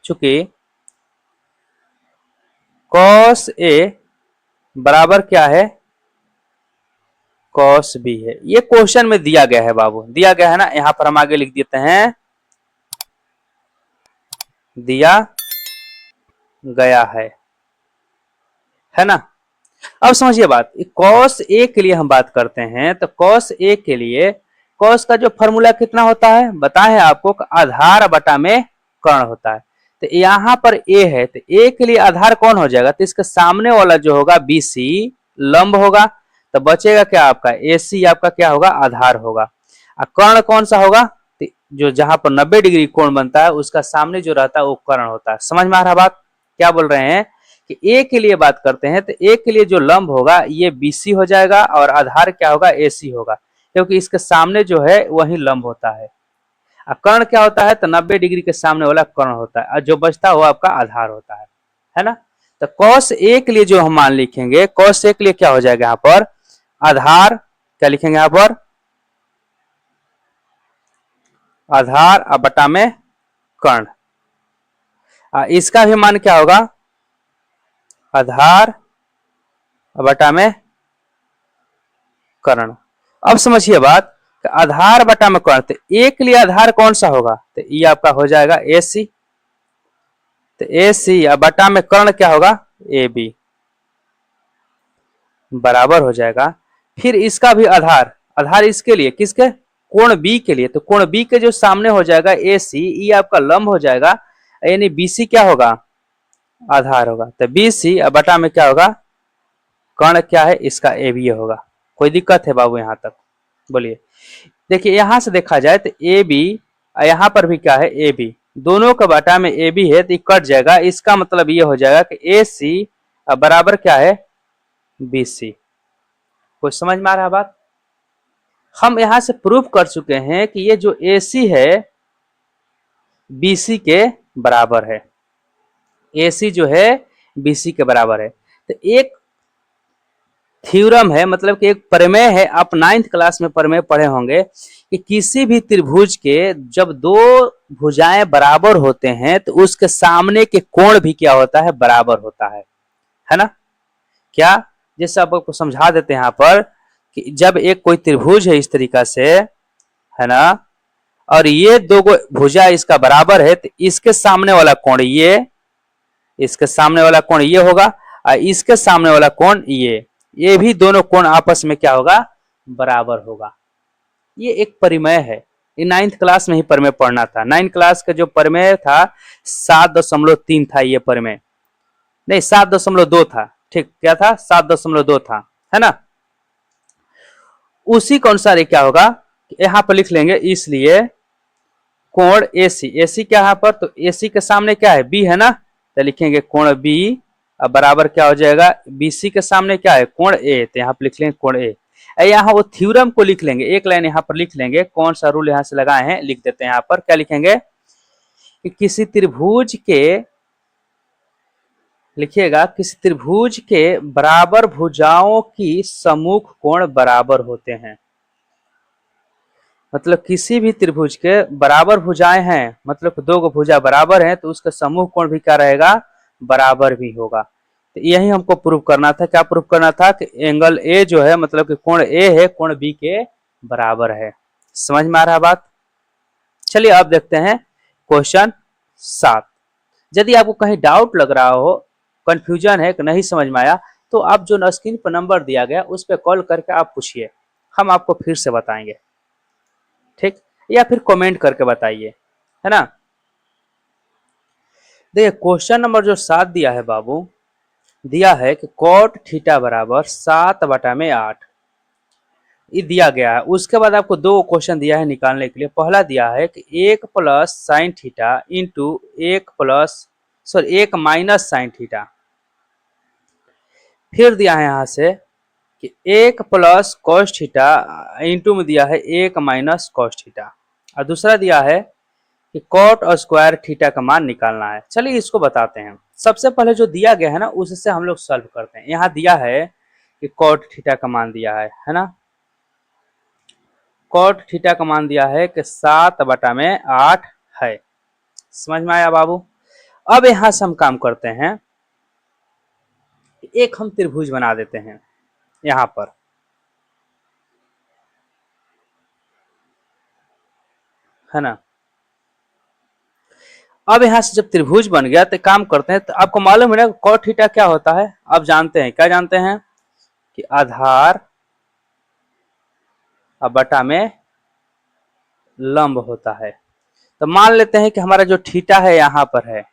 चूंकि cos A बराबर क्या है cos B है, ये क्वेश्चन में दिया गया है बाबू, दिया गया है ना, यहां पर हम आगे लिख देते हैं दिया गया है ना। अब समझिए बात, cos A के लिए हम बात करते हैं, तो cos A के लिए cos का जो फॉर्मूला कितना होता है बताए हैं आपको, आधार बटा में कर्ण होता है। तो यहाँ पर A है, तो A के लिए आधार कौन हो जाएगा, तो इसके सामने वाला जो होगा BC लंब होगा, तो बचेगा क्या आपका AC, आपका क्या होगा आधार होगा। कर्ण कौन सा होगा, तो जो जहां पर 90 डिग्री कोण बनता है उसका सामने जो रहता है वो कर्ण होता है। समझ में आ रहा बात, क्या बोल रहे हैं कि ए के लिए बात करते हैं, तो ए के लिए जो लंब होगा ये BC हो जाएगा और आधार क्या होगा AC होगा, क्योंकि इसके सामने जो है वही लंब होता है। कर्ण क्या होता है, तो 90 डिग्री के सामने वाला कर्ण होता है, और जो बचता है वो आपका आधार होता है ना। तो cos A के लिए जो हम मान लिखेंगे, cos A के लिए क्या हो जाएगा यहाँ पर आधार, क्या लिखेंगे यहाँ पर आधार बटा में कर्ण, इसका भी मान क्या होगा आधार बटा में कर्ण। अब समझिए बात, आधार बटा में कर्ण, तो ए के लिए आधार कौन सा होगा, तो ये आपका हो जाएगा AC, तो AC बटा में कर्ण क्या होगा AB बराबर हो जाएगा। फिर इसका भी आधार, आधार इसके लिए किसके, कोण B के लिए, तो कोण B के जो सामने हो जाएगा AC, ये आपका लंब हो जाएगा, यानी BC क्या होगा आधार होगा, तो BC बटा में क्या होगा कर्ण क्या है इसका AB होगा। कोई दिक्कत है बाबू यहाँ तक, बोलिए। देखिए यहां से देखा जाए तो AB, यहाँ पर भी क्या है AB, दोनों का बटा में AB है तो कट जाएगा, इसका मतलब ये हो जाएगा कि AC बराबर क्या है BC। कुछ समझ में आ रहा है बात, हम यहां से प्रूफ कर चुके हैं कि ये जो AC है BC के बराबर है, AC जो है BC के बराबर है। तो एक थ्योरम है मतलब कि एक प्रमेय है, आप 9th क्लास में प्रमेय पढ़े होंगे कि किसी भी त्रिभुज के जब दो भुजाएं बराबर होते हैं तो उसके सामने के कोण भी क्या होता है, बराबर होता है ना। क्या, जैसे आपको समझा देते हैं यहाँ पर कि जब एक कोई त्रिभुज है इस तरीका से, है ना, और ये दो भुजा इसका बराबर है तो इसके सामने वाला कोण ये, इसके सामने वाला कोण ये होगा और इसके सामने वाला कोण ये भी दोनों कोण आपस में क्या होगा, बराबर होगा। ये एक परिमेय है, ये 9th क्लास में ही परिमेय पढ़ना था। 9th क्लास का जो परिमेय था 7.3 था ये परिमेय, नहीं 7.2 था, ठीक, क्या था 7.2 था, है ना। उसी के अनुसार ये क्या होगा, यहां पर लिख लेंगे, इसलिए कोण AC, AC क्या यहाँ पर, तो AC के सामने क्या है, B है ना, तो लिखेंगे कोण B अब बराबर क्या हो जाएगा, BC के सामने क्या है, कोण A, तो यहाँ पर लिख लेंगे कोण A। यहाँ वो थ्योरम को लिख लेंगे, एक लाइन यहाँ पर लिख लेंगे, कौन सा रूल यहाँ से लगाए हैं लिख देते हैं। यहाँ पर क्या लिखेंगे कि किसी त्रिभुज के, लिखिएगा, किसी त्रिभुज के बराबर भुजाओं की सम्मुख कोण बराबर होते हैं। मतलब किसी भी त्रिभुज के बराबर भुजाएं हैं, मतलब दो भुजा बराबर हैं तो उसका सम्मुख कोण भी क्या रहेगा, बराबर भी होगा। तो यही हमको प्रूव करना था, क्या प्रूव करना था कि एंगल ए जो है मतलब कि कोण ए है कोण बी के बराबर है। समझ में आ रहा है बात। चलिए अब देखते हैं क्वेश्चन 7। यदि आपको कहीं डाउट लग रहा हो, कंफ्यूजन है कि नहीं समझ में आया, तो आप जो स्क्रीन पर नंबर दिया गया उस पर कॉल करके आप पूछिए, हम आपको फिर से बताएंगे, ठीक, या फिर कमेंट करके बताइए, है ना। देखिए क्वेश्चन नंबर जो 7 दिया है बाबू, दिया है कि cot थीटा बराबर 7/8 ये दिया गया है। उसके बाद आपको दो क्वेश्चन दिया है निकालने के लिए। पहला दिया है कि 1 plus sine theta into 1 minus sine theta. फिर दिया है यहाँ से कि 1 प्लस कॉस थीटा इंटू में दिया है 1 माइनस कॉस थीटा, और दूसरा दिया है कि कॉट और स्क्वायर थीटा का मान निकालना है। चलिए इसको बताते हैं। सबसे पहले जो दिया गया है ना उससे हम लोग सॉल्व करते हैं। यहाँ दिया है कि कॉट थीटा का मान दिया है ना, कॉट थीटा का मान दिया है कि 7/8 है। समझ में आया बाबू। अब यहां से हम काम करते हैं, एक हम त्रिभुज बना देते हैं यहां पर, है ना। अब यहां से जब त्रिभुज बन गया तो काम करते हैं, तो आपको मालूम है ना कॉट थीटा क्या होता है, आप जानते हैं, क्या जानते हैं कि आधार और बटा में लंब होता है। तो मान लेते हैं कि हमारा जो थीटा है यहाँ पर है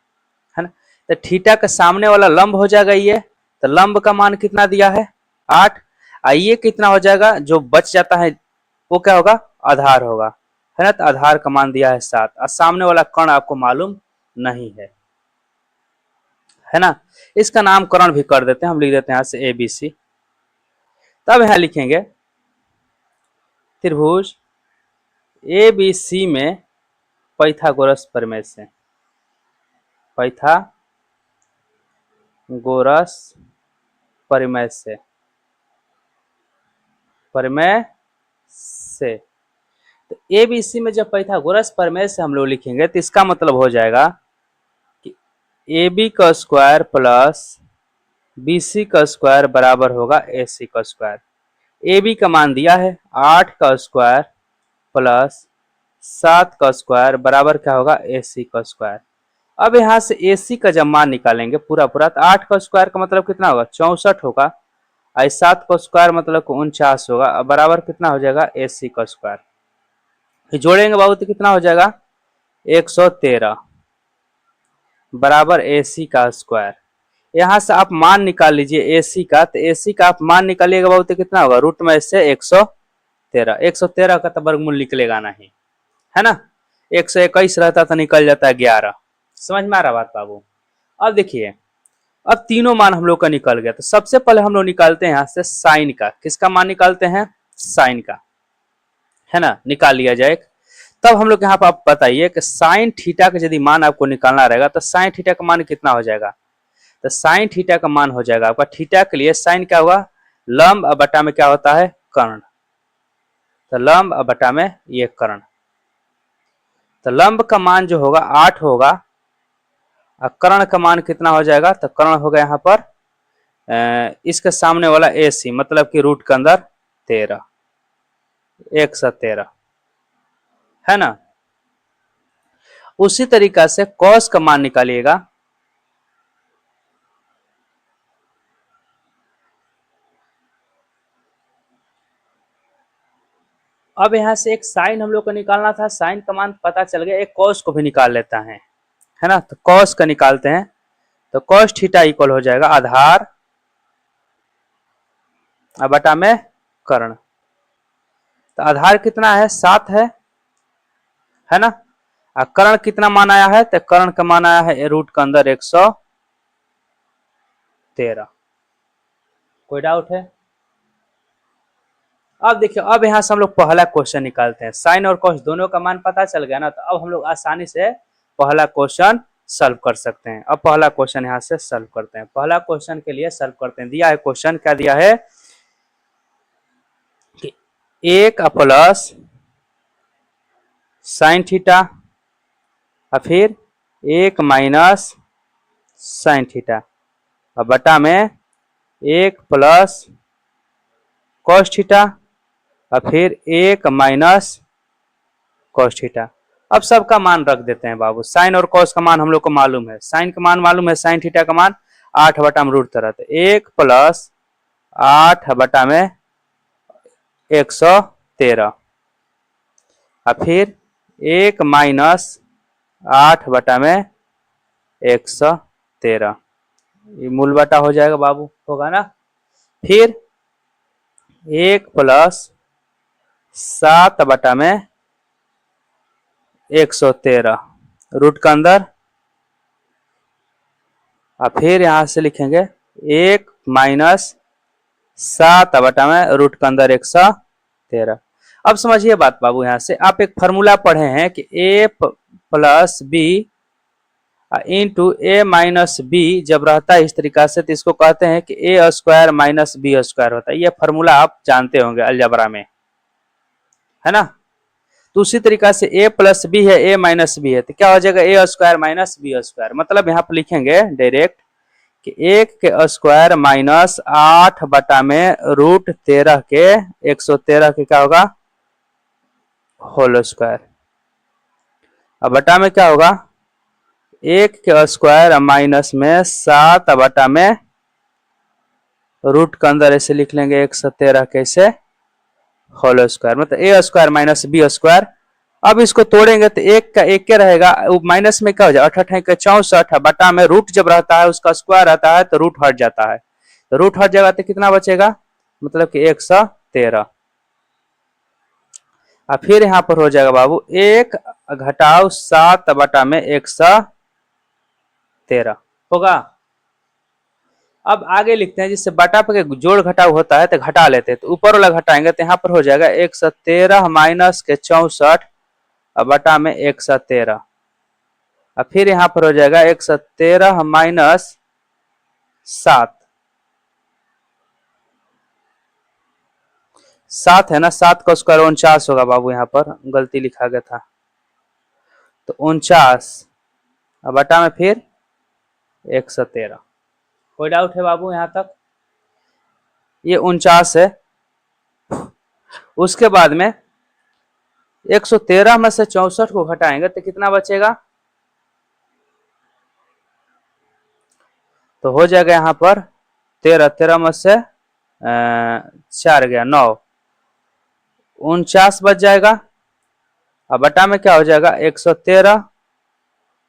ना, तो थीटा के सामने वाला लंब हो जाएगा ये, तो लंब का मान कितना दिया है 8, ये कितना हो जाएगा जो बच जाता है वो क्या होगा, आधार होगा, है ना। तो आधार का मान दिया है 7 और सामने वाला कण आपको मालूम नहीं है ना। इसका नामकरण भी कर देते हैं, हम लिख देते हैं यहाँ से ABC। तब यहाँ लिखेंगे त्रिभुज ABC में पाइथागोरस प्रमेय से, पाइथागोरस प्रमेय से, प्रमेय से, तो ABC में जब पाइथागोरस प्रमेय से हम लोग लिखेंगे तो इसका मतलब हो जाएगा कि AB का स्क्वायर प्लस BC का स्क्वायर बराबर होगा AC का स्क्वायर। AB का मान दिया है 8 का स्क्वायर प्लस 7 का स्क्वायर बराबर क्या होगा AC का स्क्वायर। अब यहाँ से AC का जब मान निकालेंगे पूरा पूरा, तो 8 का स्क्वायर का मतलब कितना होगा 64 होगा, और 7 का स्क्वायर मतलब 49 होगा, बराबर कितना हो जाएगा AC का स्क्वायर। जोड़ेंगे बाबू तो कितना हो जाएगा 113 बराबर AC का स्क्वायर। यहाँ से आप मान निकाल लीजिए AC का, तो AC का आप मान निकालिएगा बाबू तो कितना होगा रूट में से 113 का तो वर्गमूल निकलेगा नहीं, है ना। 121 रहता तो निकल जाता है 11। समझ में आ रहा बात बाबू। अब देखिए, अब तीनों मान हम लोग का निकल गया, तो सबसे पहले हम लोग निकालते हैं यहाँ से साइन का। किसका मान निकालते हैं, साइन का, है ना, निकाल लिया जाए। तब हम लोग यहाँ पर आप बताइए कि साइन थीटा का यदि मान आपको निकालना रहेगा तो साइन थीटा का मान कितना हो जाएगा, तो साइन थीटा का मान हो जाएगा आपका, थीटा के लिए साइन क्या होगा लंब और बटा में क्या होता है, कर्ण। तो लंब और बटा में ये कर्ण। तो लंब का मान जो होगा 8 होगा और कर्ण का मान कितना हो जाएगा, तो कर्ण होगा यहाँ पर इसके सामने वाला AC, मतलब कि रूट के अंदर 13, 113 है ना। उसी तरीका से कॉस का मान निकालिएगा। अब यहां से एक साइन हम लोग को निकालना था, साइन का मान पता चल गया, एक कॉस को भी निकाल लेता है ना। तो कॉस का निकालते हैं, तो कॉस थीटा इक्वल हो जाएगा आधार बटा में कर्ण। तो आधार कितना है, 7 है ना। और कर्ण कितना मान आया है, तो कर्ण का मान आया है रूट के अंदर 113। कोई डाउट है? अब देखिए, अब यहां से हम लोग पहला क्वेश्चन निकालते हैं। साइन और कॉस दोनों का मान पता चल गया ना, तो अब हम लोग आसानी से पहला क्वेश्चन सॉल्व कर सकते हैं। अब पहला क्वेश्चन यहां से सॉल्व करते हैं। पहला क्वेश्चन के लिए सॉल्व करते हैं। दिया है क्वेश्चन, क्या दिया है कि 1 प्लस साइन थीटा और फिर 1 माइनस साइन थीटा और बटा में 1 प्लस कॉस थीटा और फिर 1 माइनस कॉस थीटा। अब सबका मान रख देते हैं बाबू। साइन और कॉस का मान हम लोग को मालूम है, साइन का मान मालूम है, साइन थीटा का मान 8 बटा में रूट 13, 1 प्लस 8 बटा में 113 और फिर 1 माइनस 8 बटा में 113, ये मूल बटा हो जाएगा बाबू, होगा ना। फिर 1 प्लस 7 बटा में 113 रूट के अंदर, और फिर यहां से लिखेंगे 1 माइनस 7 बटा में रूट के अंदर 113। अब समझिए बात बाबू, यहां से आप एक फॉर्मूला पढ़े हैं कि a plus b into a minus b जब रहता है इस तरीका से, तो इसको कहते हैं कि ए स्क्वायर माइनस बी स्क्वायर होता है। ये फॉर्मूला आप जानते होंगे अलजेब्रा में, है ना। तो उसी तरीका से a प्लस बी है, a माइनस बी है, तो क्या हो जाएगा ए स्क्वायर माइनस बी स्क्वायर। मतलब यहाँ पर लिखेंगे डायरेक्ट कि 1 के स्क्वायर माइनस 8 बटा में रूट 13 के 113 के क्या होगा, होल स्क्वायर। अब बटा में क्या होगा, 1 के स्क्वायर माइनस में 7 बटा में रूट के अंदर ऐसे लिख लेंगे 113 कैसे होल स्क्वायर, मतलब ए स्क्वायर माइनस बी स्क्वायर। अब इसको तोड़ेंगे तो 1 का 1 रहेगा, माइनस में क्या हो जाएगा, 8 के 64 बटा में रूट जब रहता है उसका स्क्वायर रहता है तो रूट हट जाता है, तो रूट हट जाएगा तो कितना बचेगा, मतलब कि 113। और फिर यहां पर हो जाएगा बाबू 1 घटाओ 7 बटा में 113 होगा। अब आगे लिखते हैं, जिससे बटा पे जोड़ घटाव होता है तो घटा लेते हैं, तो ऊपर वाला घटाएंगे तो यहाँ पर हो जाएगा 113 माइनस के 64 बटा में 113, और फिर यहाँ पर हो जाएगा 113 माइनस 7 है ना, 7 का स्क्वायर 49 होगा बाबू, यहाँ पर गलती लिखा गया था, तो 49 बटा में फिर 113। कोई डाउट है बाबू यहाँ तक? ये 49 है। उसके बाद में 113 में से 64 को घटाएंगे तो कितना बचेगा, तो हो जाएगा यहाँ पर 13 में से 4 गया 9, 49 बच जाएगा। अब बटा में क्या हो जाएगा 113,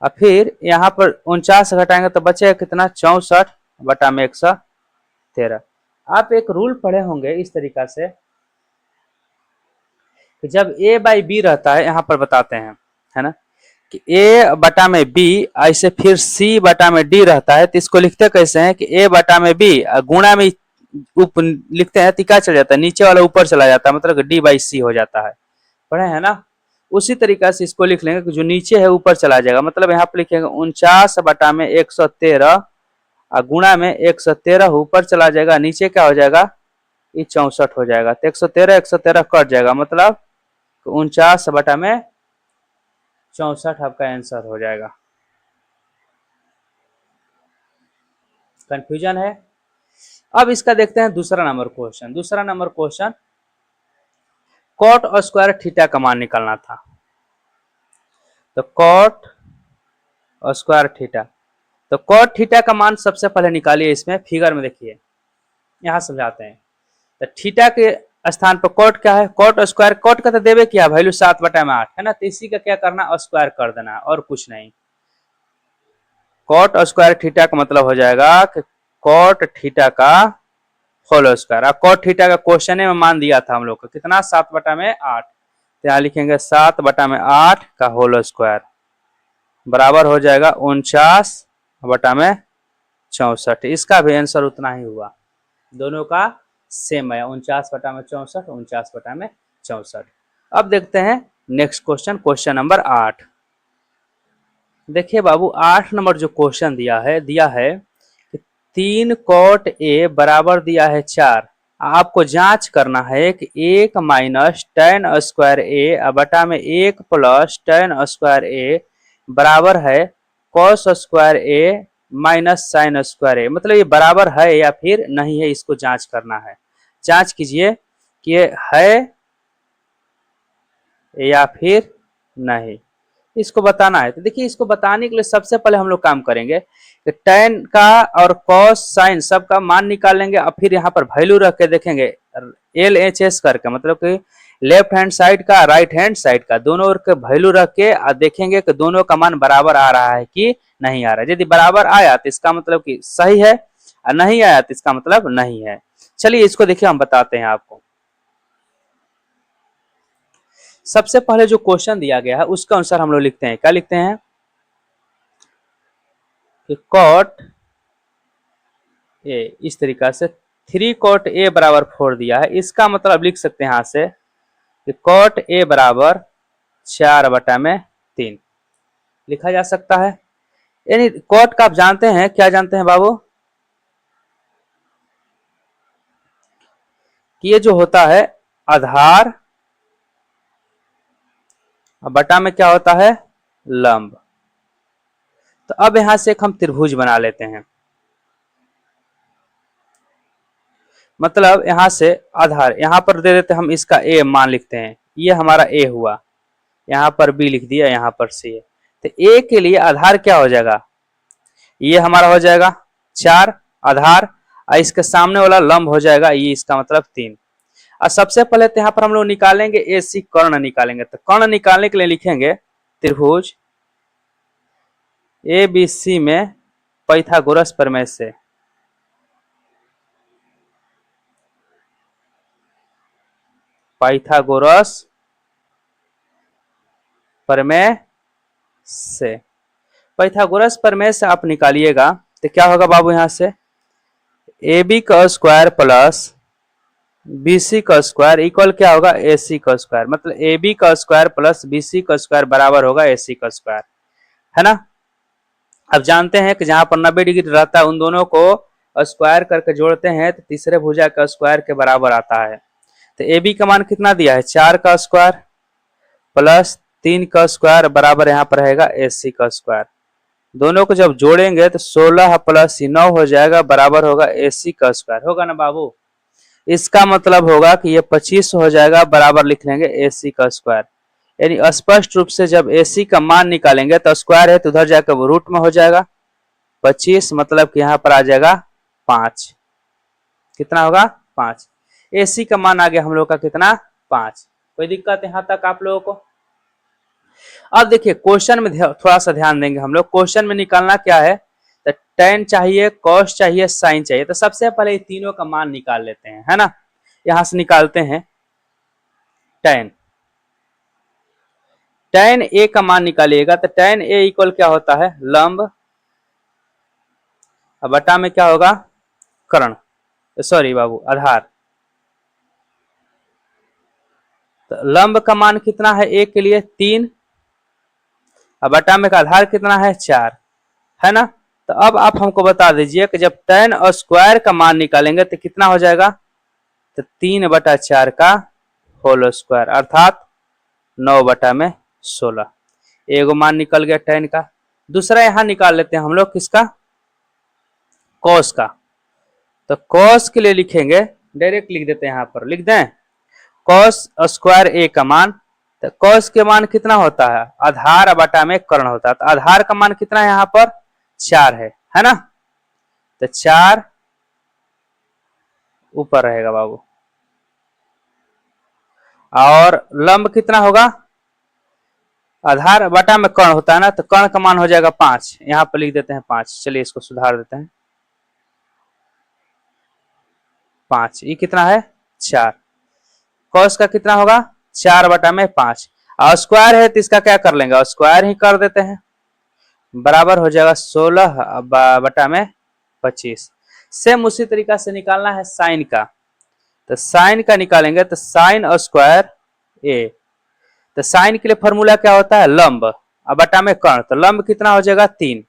और फिर यहाँ पर 49 घटाएंगे तो बचेगा कितना, 64 बटा में 113। आप एक रूल पढ़े होंगे इस तरीका से कि जब a बाई बी रहता है, यहाँ पर बताते हैं, है ना, कि a बटा में b ऐसे फिर c बटा में d रहता है, तो इसको लिखते कैसे हैं कि a बटा में b गुणा में लिखते हैं तो क्या चल जाता है, नीचे वाला ऊपर चला जाता है, मतलब d बाई c हो जाता है, पढ़े हैं ना। उसी तरीका से इसको लिख लेंगे कि जो नीचे है ऊपर चला जाएगा, मतलब यहाँ पर लिखेंगे 49 बटा में 113 गुणा में 113 ऊपर चला जाएगा, नीचे क्या हो जाएगा ये 64 हो जाएगा। तो 113 कट जाएगा, मतलब 49/64 आपका आंसर हो जाएगा। कंफ्यूजन है? अब इसका देखते हैं दूसरा नंबर क्वेश्चन। दूसरा नंबर क्वेश्चन, कॉट और स्क्वायर थीटा का मान निकालना था। तो कॉट और स्क्वायर थीटा, तो कॉट थीटा का मान सबसे पहले निकालिए। इसमें फिगर में देखिए, यहां समझाते हैं। तो थीटा के स्थान पर कॉट क्या है, कॉट स्क्वायर, कॉट का तो देवे क्या वैल्यू 7/8 है ना, तो इसी का क्या करना, स्क्वायर कर देना और कुछ नहीं। कॉट स्क्वायर थीटा का मतलब हो जाएगा कि कॉट थीटा का होल स्क्वायर। अब कॉट थीटा का क्वेश्चन में मान दिया था हम लोग को कितना, 7/8। तो यहाँ लिखेंगे 7/8 का होल स्क्वायर बराबर हो जाएगा 49/64। इसका भी आंसर उतना ही हुआ, दोनों का सेम है, 49/64, 49/64। अब देखते हैं नेक्स्ट क्वेश्चन, क्वेश्चन नंबर 8। देखिए बाबू, 8 नंबर जो क्वेश्चन दिया है कि 3 कॉट ए बराबर दिया है 4। आपको जांच करना है कि 1 माइनस tan स्क्वायर ए बटा में 1 प्लस tan स्क्वायर ए बराबर है cos स्क्वायर ए माइनस sin स्क्वायर ए। मतलब ये बराबर है या फिर नहीं है, इसको जांच करना है। जांच कीजिए कि ये है या फिर नहीं, इसको बताना है। तो देखिए, इसको बताने के लिए सबसे पहले हम लोग काम करेंगे कि tan का और cos sin सब का मान निकाल लेंगे और फिर यहाँ पर वैल्यू रख के देखेंगे LHS करके, मतलब कि लेफ्ट हैंड साइड का राइट हैंड साइड का दोनों ओर के वैल्यू रख के और देखेंगे कि दोनों का मान बराबर आ रहा है कि नहीं आ रहा है। यदि बराबर आया तो इसका मतलब कि सही है, और नहीं आया तो इसका मतलब नहीं है। चलिए इसको देखिए, हम बताते हैं आपको। सबसे पहले जो क्वेश्चन दिया गया है उसका अनुसार हम लोग लिखते हैं, क्या लिखते हैं कि कॉट ए, इस तरीका से 3 कॉट ए बराबर 4 दिया है। इसका मतलब लिख सकते हैं यहां से कि कॉट ए बराबर 4/3 लिखा जा सकता है। यानी कॉट का आप जानते हैं, क्या जानते हैं बाबू, कि ये जो होता है आधार बटा में क्या होता है, लंब। तो अब यहां से एक हम त्रिभुज बना लेते हैं। मतलब यहां से आधार यहां पर दे देते, हम इसका ए मान लिखते हैं, ये हमारा ए हुआ, यहां पर बी लिख दिया, यहां पर सी है। तो ए के लिए आधार क्या हो जाएगा, ये हमारा हो जाएगा 4 आधार, और इसके सामने वाला लंब हो जाएगा ये, इसका मतलब 3। और सबसे पहले तो यहाँ पर हम लोग निकालेंगे ए सी कर्ण निकालेंगे। तो कर्ण निकालने के लिए लिखेंगे त्रिभुज ए बी सी में पाइथागोरस प्रमेय से, पाइथागोरस प्रमेय से, पाइथागोरस प्रमेय से आप निकालिएगा तो क्या होगा बाबू, यहां से ए बी का स्क्वायर प्लस बी सी का स्क्वायर इक्वल क्या होगा, ए सी का स्क्वायर। मतलब ए बी का स्क्वायर प्लस बी सी का स्क्वायर बराबर होगा ए सी का स्क्वायर, है ना। अब जानते हैं कि जहां पर 90 डिग्री रहता है उन दोनों को स्क्वायर करके जोड़ते हैं तो तीसरे भुजा का स्क्वायर के बराबर आता है। तो ए बी का मान कितना दिया है, 4 का स्क्वायर प्लस 3 का स्क्वायर बराबर यहाँ पर रहेगा ए सी का स्क्वायर। दोनों को जब जोड़ेंगे तो 16 प्लस 9 हो जाएगा, बराबर होगा ए सी का स्क्वायर, होगा ना बाबू। इसका मतलब होगा कि ये 25 हो जाएगा, बराबर लिख लेंगे ए सी का स्क्वायर। यानी स्पष्ट रूप से जब ए सी का मान निकालेंगे तो स्क्वायर है तो उधर जाकर वो रूट में हो जाएगा 25, मतलब कि यहाँ पर आ जाएगा 5। कितना होगा, 5। ए सी का मान आ गया हम लोग का कितना, 5। कोई दिक्कत यहाँ तक आप लोगों को। अब देखिए क्वेश्चन में थोड़ा सा ध्यान देंगे हम लोग। क्वेश्चन में निकालना क्या है, तो tan चाहिए, cos चाहिए, sin चाहिए। तो सबसे पहले तीनों का मान निकाल लेते हैं, है ना। यहां से निकालते हैं tan, tan a का मान निकालिएगा तो tan a इक्वल क्या होता है, लंब, बटा में क्या होगा, कर्ण, सॉरी बाबू आधार। तो लंब का मान कितना है a के लिए 3, अब बटा में का आधार कितना है 4, है ना। तो अब आप हमको बता दीजिए कि जब tan और स्क्वायर का मान निकालेंगे तो कितना हो जाएगा, तो 3/4 का होल स्क्वायर अर्थात 9/16। एगो मान निकल गया tan का। दूसरा यहां निकाल लेते हैं हम लोग किसका, cos का। तो cos के लिए लिखेंगे, डायरेक्ट लिख देते हैं, यहां पर लिख दें cos स्क्वायर a का मान। तो cos के मान कितना होता है, आधार बटा में कर्ण होता है। तो आधार का मान कितना है यहाँ पर 4 है ना। तो 4 ऊपर रहेगा बाबू, और लंब कितना होगा, आधार बटा में कर्ण होता है ना, तो कर्ण का मान हो जाएगा 5। यहाँ पर लिख देते हैं 5। चलिए इसको सुधार देते हैं, 5। ये कितना है 4। cos का कितना होगा 4/5, और स्क्वायर है तो इसका क्या कर लेंगे, स्क्वायर ही कर देते हैं, बराबर हो जाएगा 16/25। सेम उसी तरीका से निकालना है साइन का। तो साइन का निकालेंगे तो साइन स्क्वायर ए। तो साइन के लिए फॉर्मूला क्या होता है, लंब और बटा में कर्ण। तो लंब कितना हो जाएगा 3,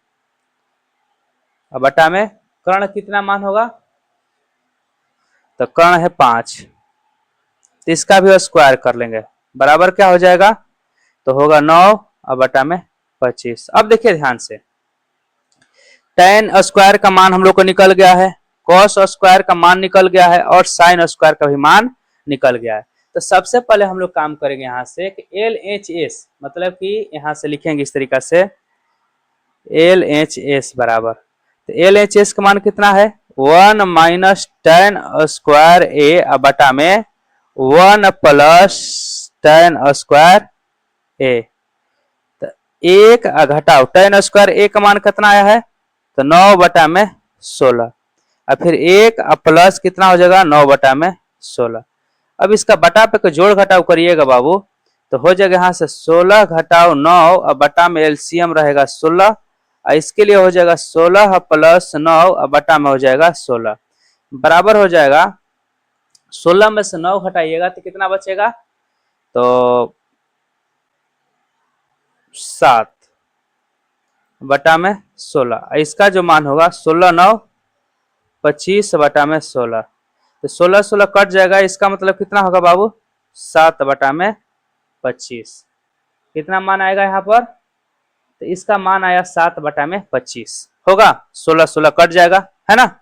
और बटा में कर्ण कितना मान होगा, तो कर्ण है 5। तो इसका भी स्क्वायर कर लेंगे, बराबर क्या हो जाएगा, तो होगा 9 और बटा में 25। अब देखिए ध्यान से, tan स्क्वायर का मान हम लोग को निकल गया है, cos स्क्वायर का मान निकल गया है, और sin स्क्वायर का भी मान निकल गया है। तो सबसे पहले हम लोग काम करेंगे यहाँ से कि LHS, मतलब कि यहाँ से लिखेंगे इस तरीका से LHS बराबर, तो LHS का मान कितना है 1 माइनस tan स्क्वायर a बटा में 1 प्लस tan स्क्वायर a। तो एक घटाओ tan स्क्वायर a का मान कितना आया है, तो 9/16, और फिर एक प्लस कितना हो जाएगा 9/16। अब इसका बटा पे जोड़ घटाव करिएगा बाबू, तो हो जाएगा यहाँ से 16 घटाओ 9 और बटा में एलसीएम रहेगा 16, और इसके लिए हो जाएगा 16 प्लस 9 और बटा में हो जाएगा 16, बराबर हो जाएगा 16 में से 9 घटाइएगा तो कितना बचेगा, तो 7 बटा में 16। इसका जो मान होगा 16 9 25 बटा में 16, तो 16 16 कट जाएगा। इसका मतलब कितना होगा बाबू 7/25। कितना मान आएगा यहाँ पर, तो इसका मान आया 7/25 होगा, 16 16 कट जाएगा, है ना।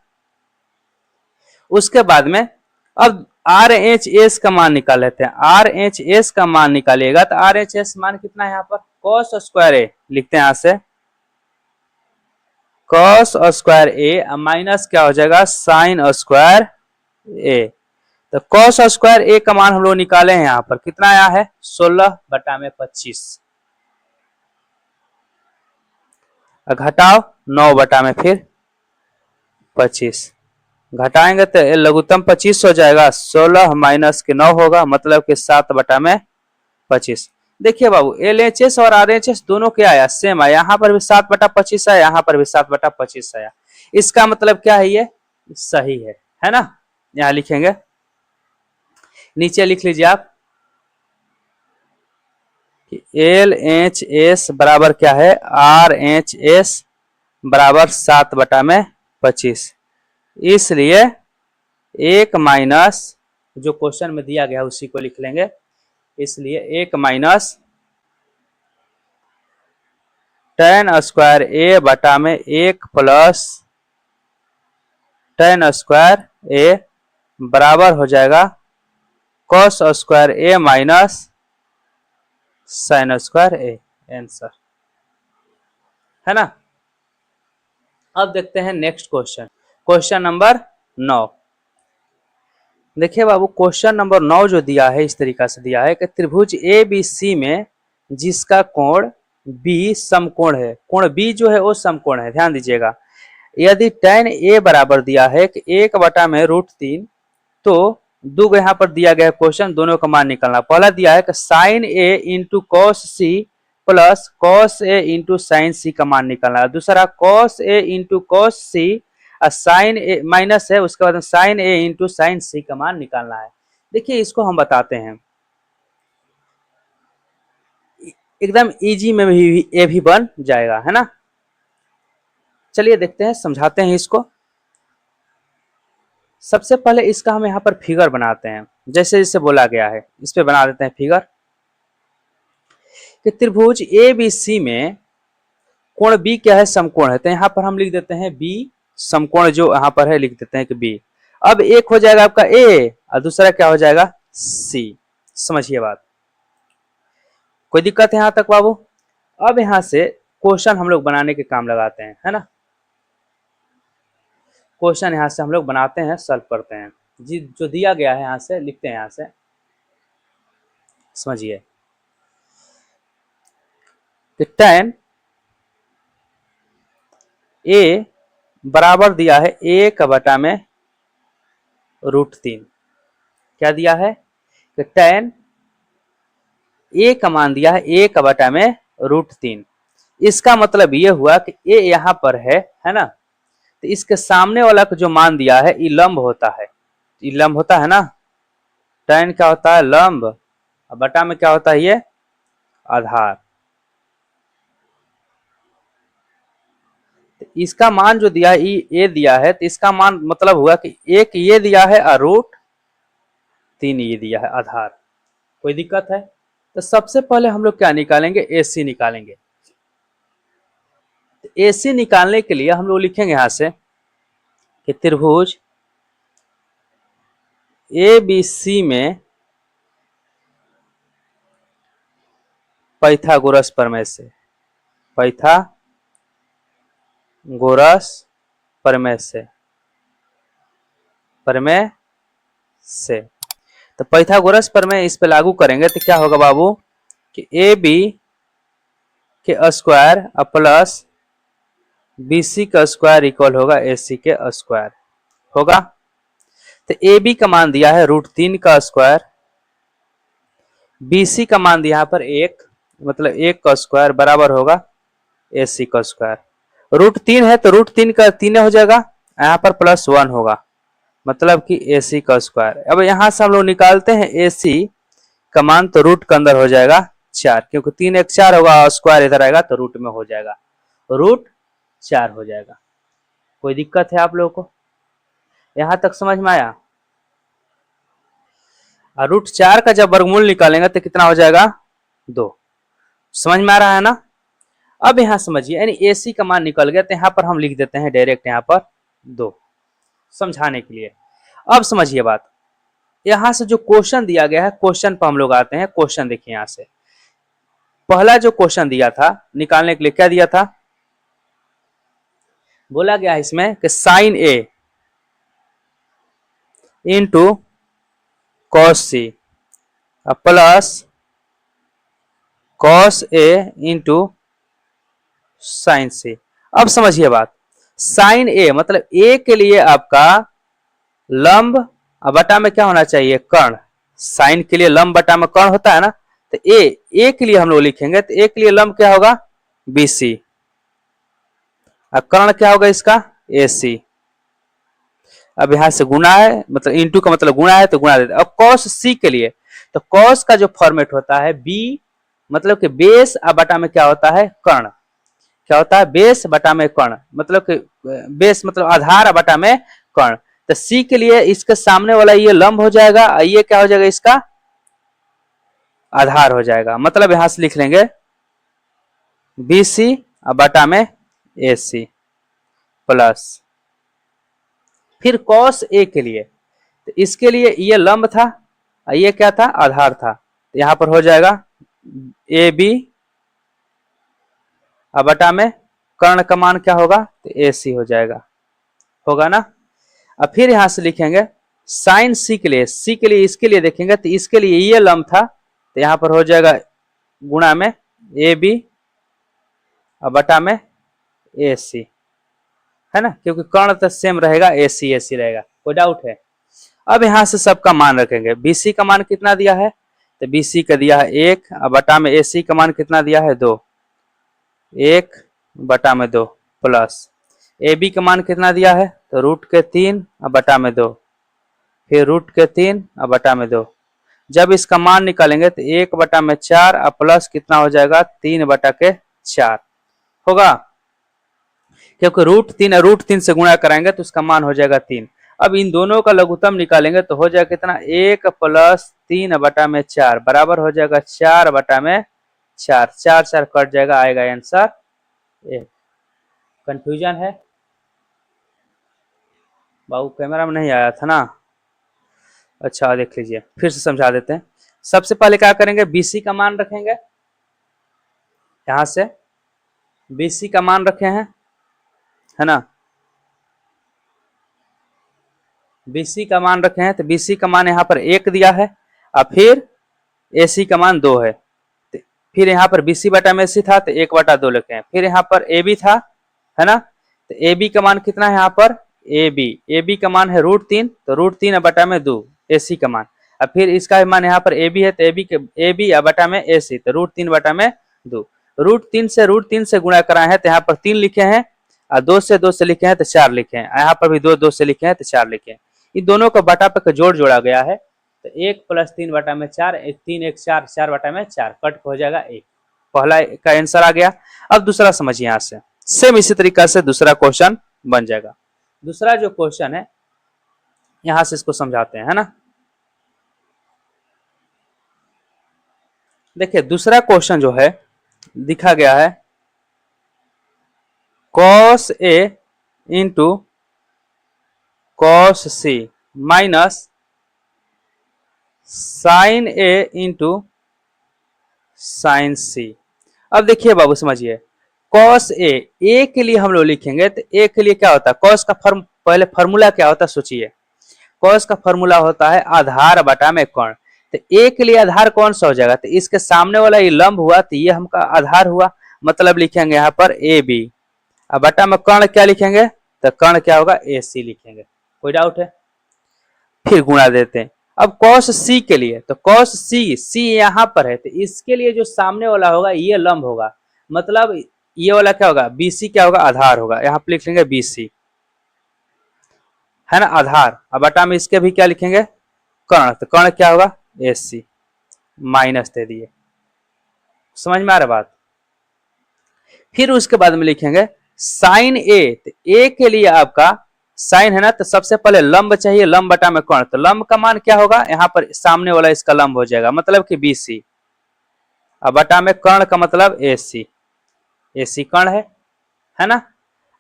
उसके बाद में अब RHS का मान निकाल लेते हैं। RHS का मान निकालिएगा तो RHS मान कितना है यहाँ पर, cos स्क्वायर a लिखते हैं, यहाँ से cos स्क्वायर a माइनस क्या हो जाएगा sin स्क्वायर a। तो cos स्क्वायर a का मान हम लोग निकाले हैं, यहाँ पर कितना आया है 16/25, घटाओ 9 फिर 25, घटाएंगे तो लघुत्तम 25 हो जाएगा, 16 माइनस के 9 होगा, मतलब कि 7/25। देखिए बाबू LHS और RHS दोनों क्या आया, सेम आया, यहाँ पर भी 7/25 आया, यहाँ पर भी 7/25 आया। इसका मतलब क्या है, ये सही है ना। यहाँ लिखेंगे, नीचे लिख लीजिए आप कि LHS बराबर क्या है, RHS बराबर 7/25। इसलिए 1 माइनस जो क्वेश्चन में दिया गया उसी को लिख लेंगे। इसलिए 1 माइनस tan स्क्वायर a बटा में 1 प्लस tan स्क्वायर a बराबर हो जाएगा cos square a minus sin square a। Answer है ना। अब देखते हैं नेक्स्ट क्वेश्चन, क्वेश्चन नंबर 9। देखिए बाबू क्वेश्चन नंबर 9 जो दिया है इस तरीका से दिया है कि त्रिभुज ABC में जिसका कोण B समकोण है, कोण B जो है वो समकोण है, ध्यान दीजिएगा। यदि tan A बराबर दिया है कि 1/√3, तो दो यहाँ पर दिया गया क्वेश्चन, दोनों का मान निकालना। पहला दिया है कि sin A into cos C plus cos A into sine C का मान निकालना। दूसरा cos A into cos C sine A minus है, उसके बाद sine A into sine C का मान निकालना है। देखिए इसको हम बताते हैं, एकदम इजी में भी ये भी बन जाएगा, है ना। चलिए देखते हैं, समझाते हैं इसको। सबसे पहले इसका हम यहाँ पर फिगर बनाते हैं, जैसे जैसे बोला गया है इस पे बना देते हैं फिगर कि त्रिभुज ए बी सी में कोण बी क्या है, समकोण है। तो यहाँ पर हम लिख देते हैं बी, समकोण जो यहाँ पर है लिख देते हैं कि बी। अब एक हो जाएगा आपका ए और दूसरा क्या हो जाएगा सी। समझिए बात, कोई दिक्कत है यहाँ तक बाबू? अब यहाँ से क्वेश्चन हम लोग बनाने के काम लगाते हैं, है ना। क्वेश्चन यहाँ से हम लोग बनाते हैं, सॉल्व करते हैं जी। जो दिया गया है यहाँ से लिखते हैं, यहाँ से समझिए कि tan ए बराबर दिया है 1/√3। क्या दिया है कि tan ए का मान दिया है 1/√3। इसका मतलब ये हुआ कि ए यहाँ पर है ना। तो इसके सामने वाला का जो मान दिया है ये लंब होता है, ये लंब होता है ना। tan क्या होता है लंब, और बटा में क्या होता है ये आधार। तो इसका मान जो दिया है ये दिया है, तो इसका मान मतलब हुआ कि एक ये दिया है और √3 ये दिया है आधार। कोई दिक्कत है? तो सबसे पहले हम लोग क्या निकालेंगे, AC निकालेंगे। तो AC निकालने के लिए हम लोग लिखेंगे यहां से कि त्रिभुज ABC में पाइथागोरस प्रमेय से, पाइथागोरस प्रमेय से तो पाइथागोरस प्रमेय इस पे लागू करेंगे तो क्या होगा बाबू कि AB के स्क्वायर प्लस BC का स्क्वायर इक्वल होगा AC के स्क्वायर होगा। तो AB का मान दिया है √3 का स्क्वायर, BC का मान दिया यहाँ पर 1 मतलब 1 का स्क्वायर बराबर होगा AC का स्क्वायर। √3 है तो √3 का 3 हो जाएगा, यहाँ पर +1 होगा मतलब कि AC का स्क्वायर। अब यहाँ से हम लोग निकालते हैं AC का मान, तो रूट के अंदर हो जाएगा 4, क्योंकि 3 1 4 होगा और स्क्वायर इधर आएगा तो रूट में हो जाएगा, √4 हो जाएगा। कोई दिक्कत है आप लोगों को? यहां तक समझ में आया? और √4 का जब वर्गमूल निकालेंगे तो कितना हो जाएगा 2। समझ में आ रहा है ना? अब यहां समझिए, यानी AC का मान निकल गया तो यहाँ पर हम लिख देते हैं डायरेक्ट यहाँ पर 2 समझाने के लिए। अब समझिए बात, यहां से जो क्वेश्चन दिया गया है क्वेश्चन पर हम लोग आते हैं। क्वेश्चन देखिए, यहां से पहला जो क्वेश्चन दिया था निकालने के लिए क्या दिया था, बोला गया है इसमें कि sin A into cos C plus cos A into sin C। अब समझिए बात, sin A मतलब A के लिए आपका लंब और बटा में क्या होना चाहिए कर्ण। साइन के लिए लंब बटा में कर्ण होता है ना। तो ए के लिए हम लोग लिखेंगे तो ए के लिए लंब क्या होगा BC और कर्ण क्या होगा इसका AC। अब यहां से गुना है, मतलब इंटू का मतलब गुना है तो गुना देते। अब cos C के लिए, तो cos का जो फॉर्मेट होता है B मतलब कि बेस और बटा में क्या होता है कर्ण। क्या होता है बेस बटा में कर्ण, मतलब कि बेस मतलब आधार और बटा में कर्ण। तो C के लिए इसके सामने वाला ये लंब हो जाएगा और ये क्या हो जाएगा इसका आधार हो जाएगा। मतलब यहां से लिख लेंगे BC और बटा में AC प्लस फिर cos A के लिए, तो इसके लिए ये लंब था और ये क्या था आधार था। तो यहां पर हो जाएगा AB और बटा में कर्ण का मान क्या होगा तो AC हो जाएगा, होगा ना। अब फिर यहां से लिखेंगे साइन C के लिए, C के लिए इसके लिए देखेंगे तो इसके लिए ये लंब था तो यहां पर हो जाएगा गुणा में AB और बटा में AC, है ना, क्योंकि कर्ण तो सेम रहेगा AC AC रहेगा। कोई डाउट है? अब यहां से सबका मान रखेंगे। BC का मान कितना दिया है तो BC का दिया है 1 और बटा में AC का मान कितना दिया है 2, 1 बटा में 2 प्लस AB का मान कितना दिया है तो √3 और बटा में 2, फिर √3 और बटा में 2। जब इसका मान निकालेंगे तो 1 बटा में 4 और प्लस कितना हो जाएगा 3 बटा के 4 होगा, क्योंकि √3 और √3 से गुणा कराएंगे तो उसका मान हो जाएगा 3। अब इन दोनों का लघुत्तम निकालेंगे तो हो जाएगा कितना, 1 + 3/4 बराबर हो जाएगा 4/4, 4 4 कट जाएगा, आएगा आंसर 1। कंफ्यूजन है बाबू, कैमरा में नहीं आया था ना, अच्छा देख लीजिए फिर से समझा देते हैं। सबसे पहले क्या करेंगे, BC का मान रखेंगे, यहां से BC का मान रखे हैं, है ना, BC का मान रखे हैं, तो BC का मान यहाँ पर 1 दिया है, और फिर AC का मान 2 है, फिर यहाँ पर BC बटा में AC था तो 1/2 लिखे हैं, फिर यहाँ पर AB था, है ना, तो AB का मान कितना है यहाँ पर, AB का मान है √3, तो √3/2 AC का मान, अब फिर इसका मान यहाँ पर AB है, तो AB बटा में AC, तो √3/2, √3 से गुणा कराए हैं तो यहाँ पर 3 लिखे हैं, और 2 से लिखे हैं तो 4 लिखे हैं, यहाँ पर भी 2 से लिखे हैं तो 4 लिखे हैं। इन दोनों का बटा पे जोड़ जोड़ा गया है, तो 1 + 3/4, 3 1 4, 4/4 कट हो जाएगा 1। पहला का आंसर आ गया। अब दूसरा समझिए, यहाँ से सेम इसी तरीका से दूसरा क्वेश्चन बन जाएगा। दूसरा जो क्वेश्चन है यहां से इसको समझाते हैं, है ना। देखिए दूसरा क्वेश्चन जो है दिखा गया है, cos A into cos C minus sin A into sin C। अब देखिए बाबू समझिए, cos A के लिए हम लोग लिखेंगे तो A के लिए क्या होता है, cos का पहले फॉर्मूला क्या होता है सोचिए, cos का फॉर्मूला होता है आधार बटा में कोण, तो A के लिए आधार कौन सा हो जाएगा, तो इसके सामने वाला ये लंब हुआ तो ये हमका आधार हुआ, मतलब लिखेंगे यहाँ पर AB, अब बटा में कर्ण क्या लिखेंगे, तो कर्ण क्या होगा AC लिखेंगे, कोई डाउट है। फिर गुणा देते हैं। अब cos C के लिए, तो cos C यहाँ पर है, तो इसके लिए जो सामने वाला होगा ये लंब होगा, मतलब ये वाला क्या होगा, BC क्या होगा, आधार होगा, यहाँ पर लिख लेंगे BC, है ना, आधार। अब बटा में इसके भी क्या लिखेंगे, कर्ण, तो कर्ण क्या होगा AC, माइनस दे दिए, समझ में आ रहा बात। फिर उसके बाद में लिखेंगे साइन A, तो A के लिए आपका साइन है ना, तो सबसे पहले लंब चाहिए, लंब बटा में कर्ण, तो लंब का मान क्या होगा, यहाँ पर सामने वाला इसका लंब हो जाएगा, मतलब कि BC, अब बटा में कर्ण का मतलब AC कर्ण है ना।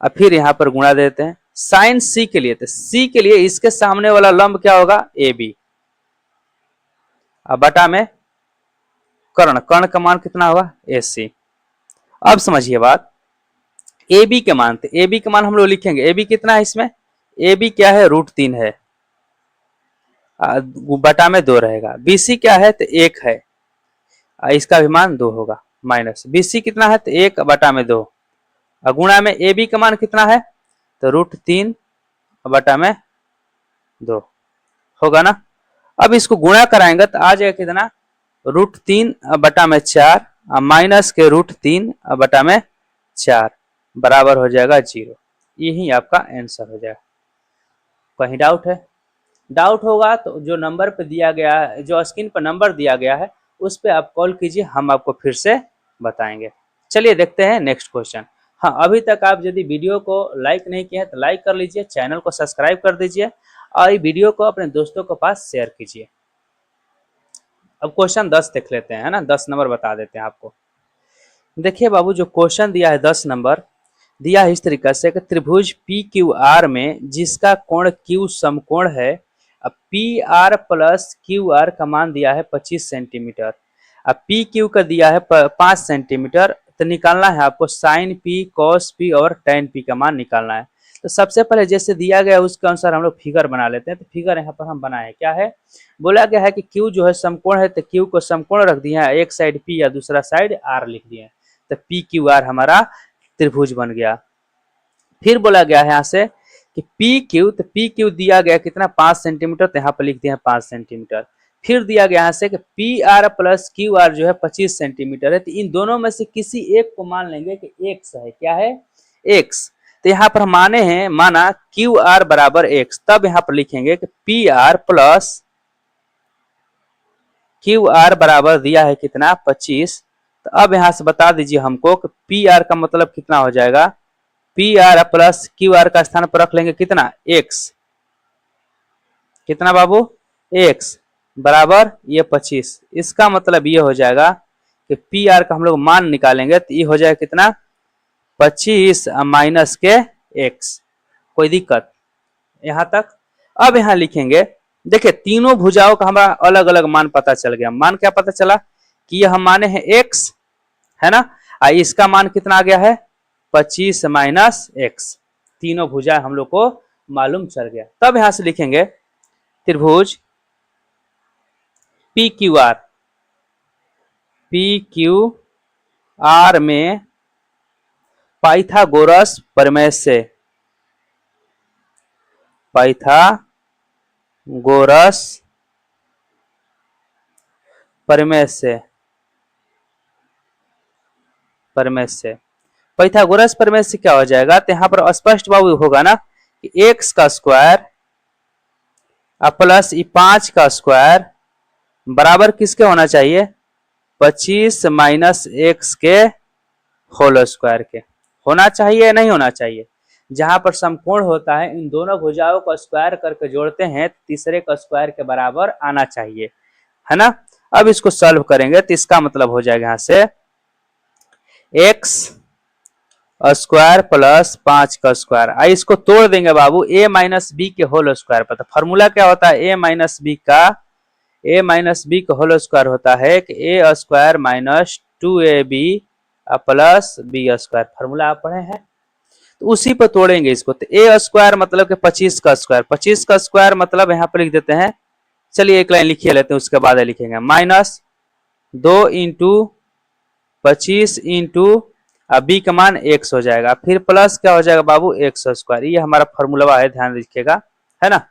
अब फिर यहाँ पर गुणा देते हैं साइन C के लिए, तो C के लिए इसके सामने वाला लंब क्या होगा AB, अब बटा में कर्ण का मान कितना होगा AC। अब समझिए बात, AB के मान, तो AB के मान हम लोग लिखेंगे, AB कितना है इसमें, AB क्या है √3 है, बटा में 2 रहेगा, BC क्या है तो 1 है, इसका भी मान 2 होगा, माइनस BC कितना है तो 1 बटा में 2, गुणा में AB का मान कितना है तो √3 बटा में 2 होगा ना। अब इसको गुणा कराएंगे तो आ जाएगा कितना, √3 बटा में 4 माइनस के √3 बटा में 4 बराबर हो जाएगा 0। यही आपका आंसर हो जाएगा। कहीं डाउट है, डाउट होगा तो जो नंबर पे दिया गया है, जो स्क्रीन पर नंबर दिया गया है उस पर आप कॉल कीजिए, हम आपको फिर से बताएंगे। चलिए देखते हैं नेक्स्ट क्वेश्चन। हाँ, अभी तक आप यदि वीडियो को लाइक नहीं किए हैं तो लाइक कर लीजिए, चैनल को सब्सक्राइब कर दीजिए और ये वीडियो को अपने दोस्तों के पास शेयर कीजिए। अब क्वेश्चन 10 देख लेते हैं, है ना, 10 नंबर बता देते हैं आपको। देखिए बाबू, जो क्वेश्चन दिया है 10 नंबर दिया है इस तरीका से कि त्रिभुज PQR में जिसका कोण Q समकोण है, अब PR + QR का मान दिया है 25 सेंटीमीटर, अब PQ का दिया है 5 सेंटीमीटर, तो निकालना है आपको साइन P, cos P और tan P का मान निकालना है। तो सबसे पहले जैसे दिया गया उसके अनुसार हम लोग फिगर बना लेते हैं। तो फिगर यहाँ पर हम बनाए, क्या है, बोला गया है कि Q जो है समकोण है, तो Q को समकोण रख दिया है, एक साइड P या दूसरा साइड R लिख दिए, तो PQR हमारा त्रिभुज बन गया। फिर बोला गया है यहाँ से कि PQ, तो PQ दिया गया कितना 5 सेंटीमीटर, तो यहाँ पर लिख दिया 5 सेंटीमीटर। फिर दिया गया यहाँ से कि PR + QR जो है 25 सेंटीमीटर है, तो इन दोनों में से किसी एक को मान लेंगे कि X है, क्या है X, तो यहाँ पर माने हैं, माना QR बराबर X, तब यहाँ पर लिखेंगे कि PR + QR बराबर दिया है कितना 25, तो अब यहाँ से बता दीजिए हमको कि PR का मतलब कितना हो जाएगा, PR + QR का स्थान पर रख लेंगे कितना X, कितना बाबू, x बराबर ये 25। इसका मतलब ये हो जाएगा कि पी आर का हम लोग मान निकालेंगे तो ये हो जाएगा कितना, 25 माइनस के x। कोई दिक्कत यहां तक। अब यहां लिखेंगे, देखिए तीनों भुजाओं का हमारा अलग अलग मान पता चल गया। मान क्या पता चला कि ये हम माने हैं x, है ना, इसका मान कितना आ गया है, 25 माइनस x। तीनों भुजाएं हम लोग को मालूम चल गया। तब यहां से लिखेंगे त्रिभुज P Q R, P Q R में पाइथागोरस प्रमेय से, पाइथागोरस प्रमेय से, पाइथागोरस प्रमेय से क्या हो जाएगा, तो यहां पर स्पष्ट बाबू होगा ना कि x का स्क्वायर प्लस 5 का स्क्वायर बराबर किसके होना चाहिए, 25 माइनस x के होल स्क्वायर के। होना चाहिए या नहीं होना चाहिए। जहां पर समकोण होता है इन दोनों भुजाओं को स्क्वायर करके जोड़ते हैं, तीसरे का स्क्वायर के बराबर आना चाहिए, है ना। अब इसको सॉल्व करेंगे तो इसका मतलब हो जाएगा यहां से x स्क्वायर प्लस 5 का स्क्वायर। इसको तोड़ देंगे बाबू a माइनस बी के होल स्क्वायर पर। तो फॉर्मूला क्या होता है, a माइनस बी का होल स्क्वायर होता है कि a square minus 2ab plus b square. Formula आप पढ़े हैं, तो उसी पर तोड़ेंगे इसको। तो a स्क्वायर मतलब कि 25 का स्क्वायर, 25 का स्क्वायर मतलब यहाँ पर लिख देते हैं, चलिए एक लाइन लिखिए लेते हैं, उसके बाद लिखेंगे माइनस 2 इंटू 25 इंटू बी का मान x हो जाएगा, फिर प्लस क्या हो जाएगा बाबू x स्क्वायर। ये हमारा फॉर्मूला है, ध्यान रखिएगा, है ना।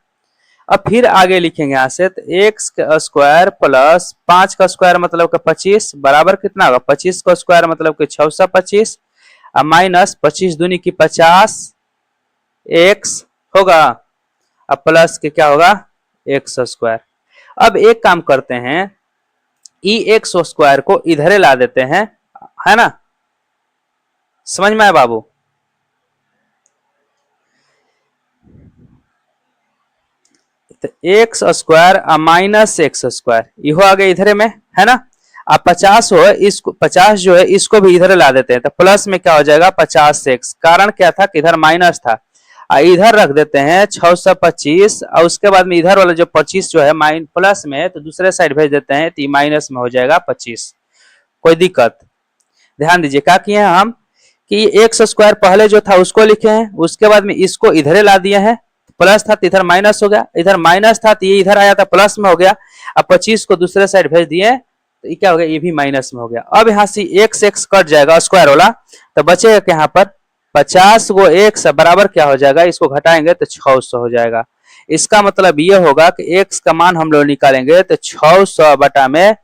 अब फिर आगे लिखेंगे यहां से, तो x का स्क्वायर प्लस 5 का स्क्वायर मतलब का 25 बराबर कितना होगा, 25 का स्क्वायर मतलब कि 625 माइनस 25 दूनी की 50 x होगा, अब प्लस के क्या होगा x स्क्वायर। अब एक काम करते हैं, ई एक्स स्क्वायर को इधरे ला देते हैं, है ना, समझ में आया बाबू। तो x square minus x square इहो आ गया इधरे में, है ना। अब 50 हो, इसको 50 जो है इसको भी इधर ला देते हैं, तो प्लस में क्या हो जाएगा 50 एक्स। कारण क्या था कि इधर माइनस था, इधर रख देते हैं 625, और उसके बाद में इधर वाला जो 25 जो है माइन प्लस में, तो दूसरे साइड भेज देते हैं, तो माइनस में हो जाएगा 25। कोई दिक्कत, ध्यान दीजिए क्या किए हैं हम कि एक्स स्क्वायर पहले जो था उसको लिखे हैं, उसके बाद में इसको इधरे ला दिए हैं, प्लस था तो इधर माइनस हो गया, इधर माइनस था तो ये इधर आया था प्लस में हो गया। अब 25 को दूसरे साइड भेज दिए तो ये क्या हो गया, ये भी माइनस में हो गया। अब यहाँ से एक्स एक्स कट जाएगा स्क्वायर वाला, तो बचेगा कि यहाँ पर 50 गो एक्स बराबर क्या हो जाएगा, इसको घटाएंगे तो 600 हो जाएगा। इसका मतलब ये होगा कि एक्स का मान हम लोग निकालेंगे तो 600 बटा में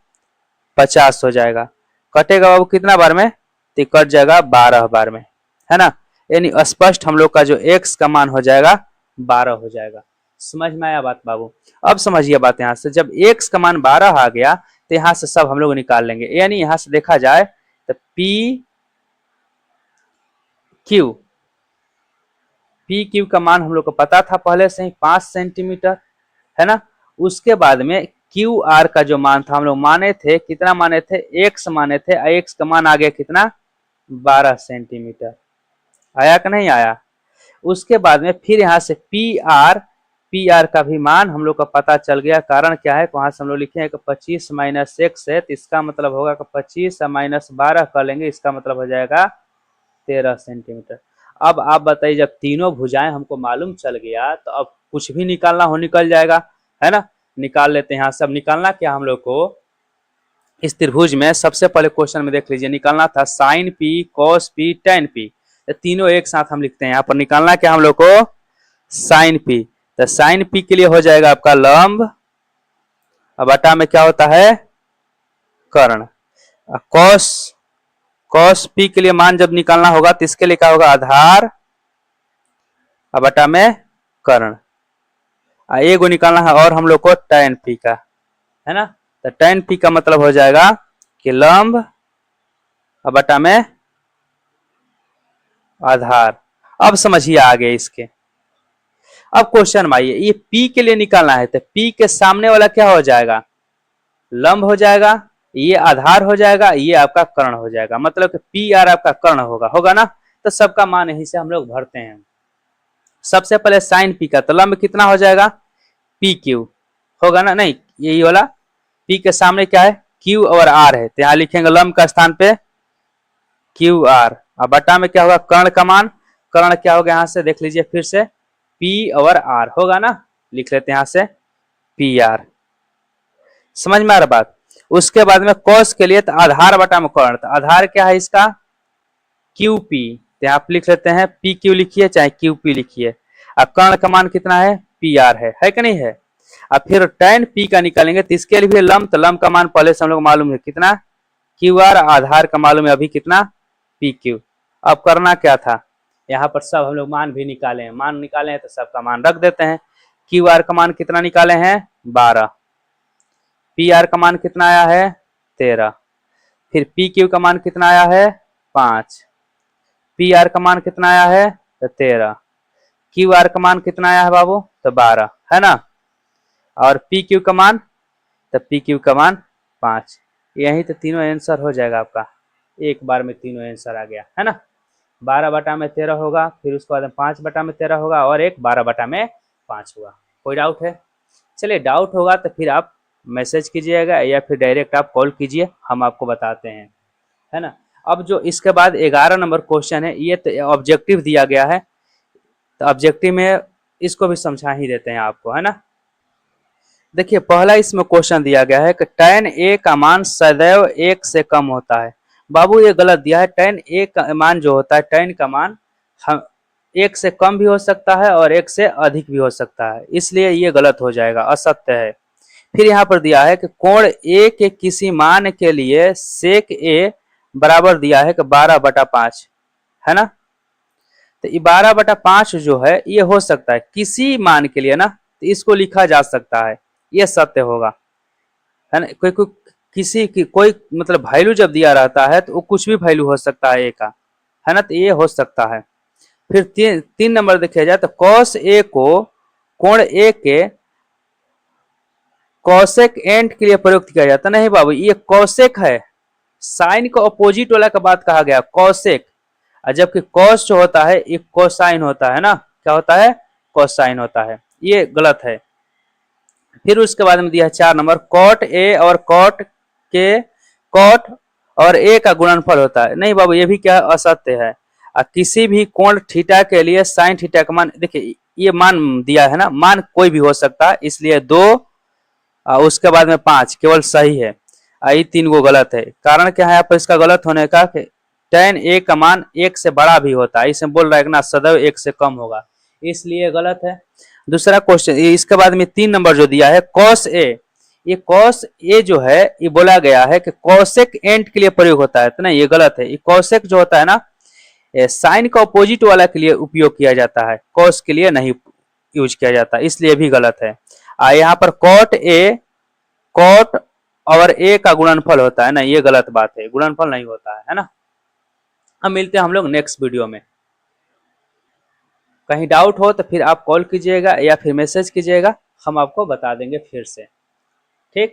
50 हो जाएगा। कटेगा बाबू कितना बार में, तो कट जाएगा 12 बार में, है ना। यानी स्पष्ट हम लोग का जो x का मान हो जाएगा 12 हो जाएगा। समझ में आया बात बाबू। अब समझिए बात, यहाँ से जब x का मान 12 आ गया तो यहाँ से सब हम लोग निकाल लेंगे। यानी यहाँ से देखा जाए तो पी क्यू का मान हम लोग को पता था पहले से ही 5 सेंटीमीटर, है ना। उसके बाद में क्यू आर का जो मान था हम लोग माने थे, कितना माने थे, x माने थे, x का मान आ गया कितना 12 सेंटीमीटर। आया कि नहीं आया। उसके बाद में फिर यहाँ से पी आर का भी मान हम लोग का पता चल गया। कारण क्या है, वहां से हम लोग लिखे हैं कि 25 माइनस एक्स है, तो इसका मतलब होगा कि 25 माइनस 12 कर लेंगे, इसका मतलब हो जाएगा 13 सेंटीमीटर। अब आप बताइए, जब तीनों भुजाएं हमको मालूम चल गया तो अब कुछ भी निकालना हो निकल जाएगा, है ना। निकाल लेते हैं। यहाँ सब निकालना क्या हम लोग को, इस त्रिभुज में सबसे पहले क्वेश्चन में देख लीजिए, निकालना था sine p cos p tan p, तीनों एक साथ हम लिखते हैं। यहाँ पर निकालना क्या हम लोग को, साइन पी। तो साइन पी के लिए हो जाएगा आपका लंब, अब बटा में क्या होता है कर्ण। कॉस पी के लिए मान जब निकालना होगा तो इसके लिए क्या होगा आधार, अब बटा में कर्ण। एगो निकालना है और हम लोग को टेन पी का, है ना। तो टेन पी का मतलब हो जाएगा कि लंब अब बटा में आधार। अब समझिए आगे इसके, अब क्वेश्चन में आइए, ये P के लिए निकालना है तो P के सामने वाला क्या हो जाएगा, लंब हो जाएगा, ये आधार हो जाएगा, ये आपका कर्ण हो जाएगा, मतलब कि PR आपका कर्ण होगा ना। तो सबका मान यहीं से हम लोग भरते हैं। सबसे पहले साइन P का, तो लंब कितना हो जाएगा, PQ होगा ना, नहीं यही वाला P के सामने क्या है, Q और R है, तो यहाँ लिखेंगे लंब का स्थान पे QR, और बटा में क्या होगा, कर्ण का मान, कर्ण क्या होगा यहाँ से देख लीजिए फिर से, P और R होगा ना, लिख लेते हैं यहाँ से PR। समझ में आ रहा बात। उसके बाद में कॉस के लिए तो आधार बटा में कर्ण, तो आधार क्या है इसका, QP, तो आप लिख लेते हैं PQ लिखिए चाहे QP लिखिए, और कर्ण का मान कितना है, PR है कि नहीं है। अब फिर tan P का निकालेंगे तो इसके लिए भी लंब, तो लंब का मान पहले से हम लोग मालूम है कितना, QR, आधार का मालूम है अभी कितना, PQ। अब करना क्या था, यहाँ पर सब हम लोग मान भी निकाले हैं, मान निकाले हैं तो सबका मान रख देते हैं। QR का मान कितना निकाले हैं, 12, PR का मान कितना आया है, 13, फिर PQ का मान कितना आया है, 5, PR का मान कितना आया है, तो 13, QR का मान कितना आया है बाबू, तो 12 है ना, और PQ का मान, तो PQ का मान 5। यही तो तीनों आंसर हो जाएगा आपका, एक बार में तीनों आंसर आ गया है ना। 12 बटा में 13 होगा, फिर उसके बाद 5 बटा में 13 होगा, और एक 12 बटा में 5 हुआ। कोई डाउट है, चलिए डाउट होगा तो फिर आप मैसेज कीजिएगा या फिर डायरेक्ट आप कॉल कीजिए, हम आपको बताते हैं, है ना। अब जो इसके बाद 11 नंबर क्वेश्चन है, ये तो ऑब्जेक्टिव दिया गया है, तो ऑब्जेक्टिव में इसको भी समझा ही देते हैं आपको, है ना। देखिए पहला इसमें क्वेश्चन दिया गया है कि tan A का मान सदैव 1 से कम होता है। बाबू ये गलत दिया है, tan A का मान जो होता है, tan का मान 1 से कम भी हो सकता है और 1 से अधिक भी हो सकता है, इसलिए ये गलत हो जाएगा, असत्य है। फिर यहाँ पर दिया है कि कोण A के किसी मान के लिए sec A बराबर दिया है कि 12/5, है ना। तो ये 12/5 जो है ये हो सकता है किसी मान के लिए ना, तो इसको लिखा जा सकता है, ये सत्य होगा, है ना। कोई किसी की कोई मतलब वैल्यू जब दिया रहता है तो वो कुछ भी वैल्यू हो सकता है ए का, है ना, तो ये हो सकता है। फिर तीन नंबर देखा जाए तो cos A को कोण A के कॉसेक एंड के लिए प्रयुक्त किया जाता, नहीं बाबू ये कॉसेक है, साइन का अपोजिट वाला का बात कहा गया कॉसेक, जबकि कॉस जो होता है ये कोसाइन होता है ना, क्या होता है, कोसाइन होता है, ये गलत है। फिर उसके बाद में दिया है 4 नंबर, कॉट ए और कॉट के कॉट और ए का गुणनफल होता है, नहीं बाबू ये भी क्या असत्य है। किसी भी कोण थीटा के लिए साइन थीटा का मान, देखिए ये मान दिया है ना, मान कोई भी हो सकता है, इसलिए 2 उसके बाद में 5 केवल सही है, ये 3 गो गलत है। कारण क्या है आप इसका गलत होने का, tan A का मान 1 से बड़ा भी होता है, इसमें बोल रहा है कि ना सदैव 1 से कम होगा, इसलिए गलत है। दूसरा क्वेश्चन इसके बाद में 3 नंबर जो दिया है cos A, ये cos A जो है ये बोला गया है कि cosec एंड के लिए प्रयोग होता है, तो ना ये गलत है। ये cosec जो होता है ना, साइन का अपोजिट वाला के लिए उपयोग किया जाता है, cos के लिए नहीं यूज किया जाता, इसलिए भी गलत है। यहाँ पर cot A cot और A का गुणनफल होता है ना, ये गलत बात है, गुणनफल नहीं होता है ना। अब मिलते हैं हम लोग नेक्स्ट वीडियो में। कहीं डाउट हो तो फिर आप कॉल कीजिएगा या फिर मैसेज कीजिएगा, हम आपको बता देंगे फिर से, ठीक।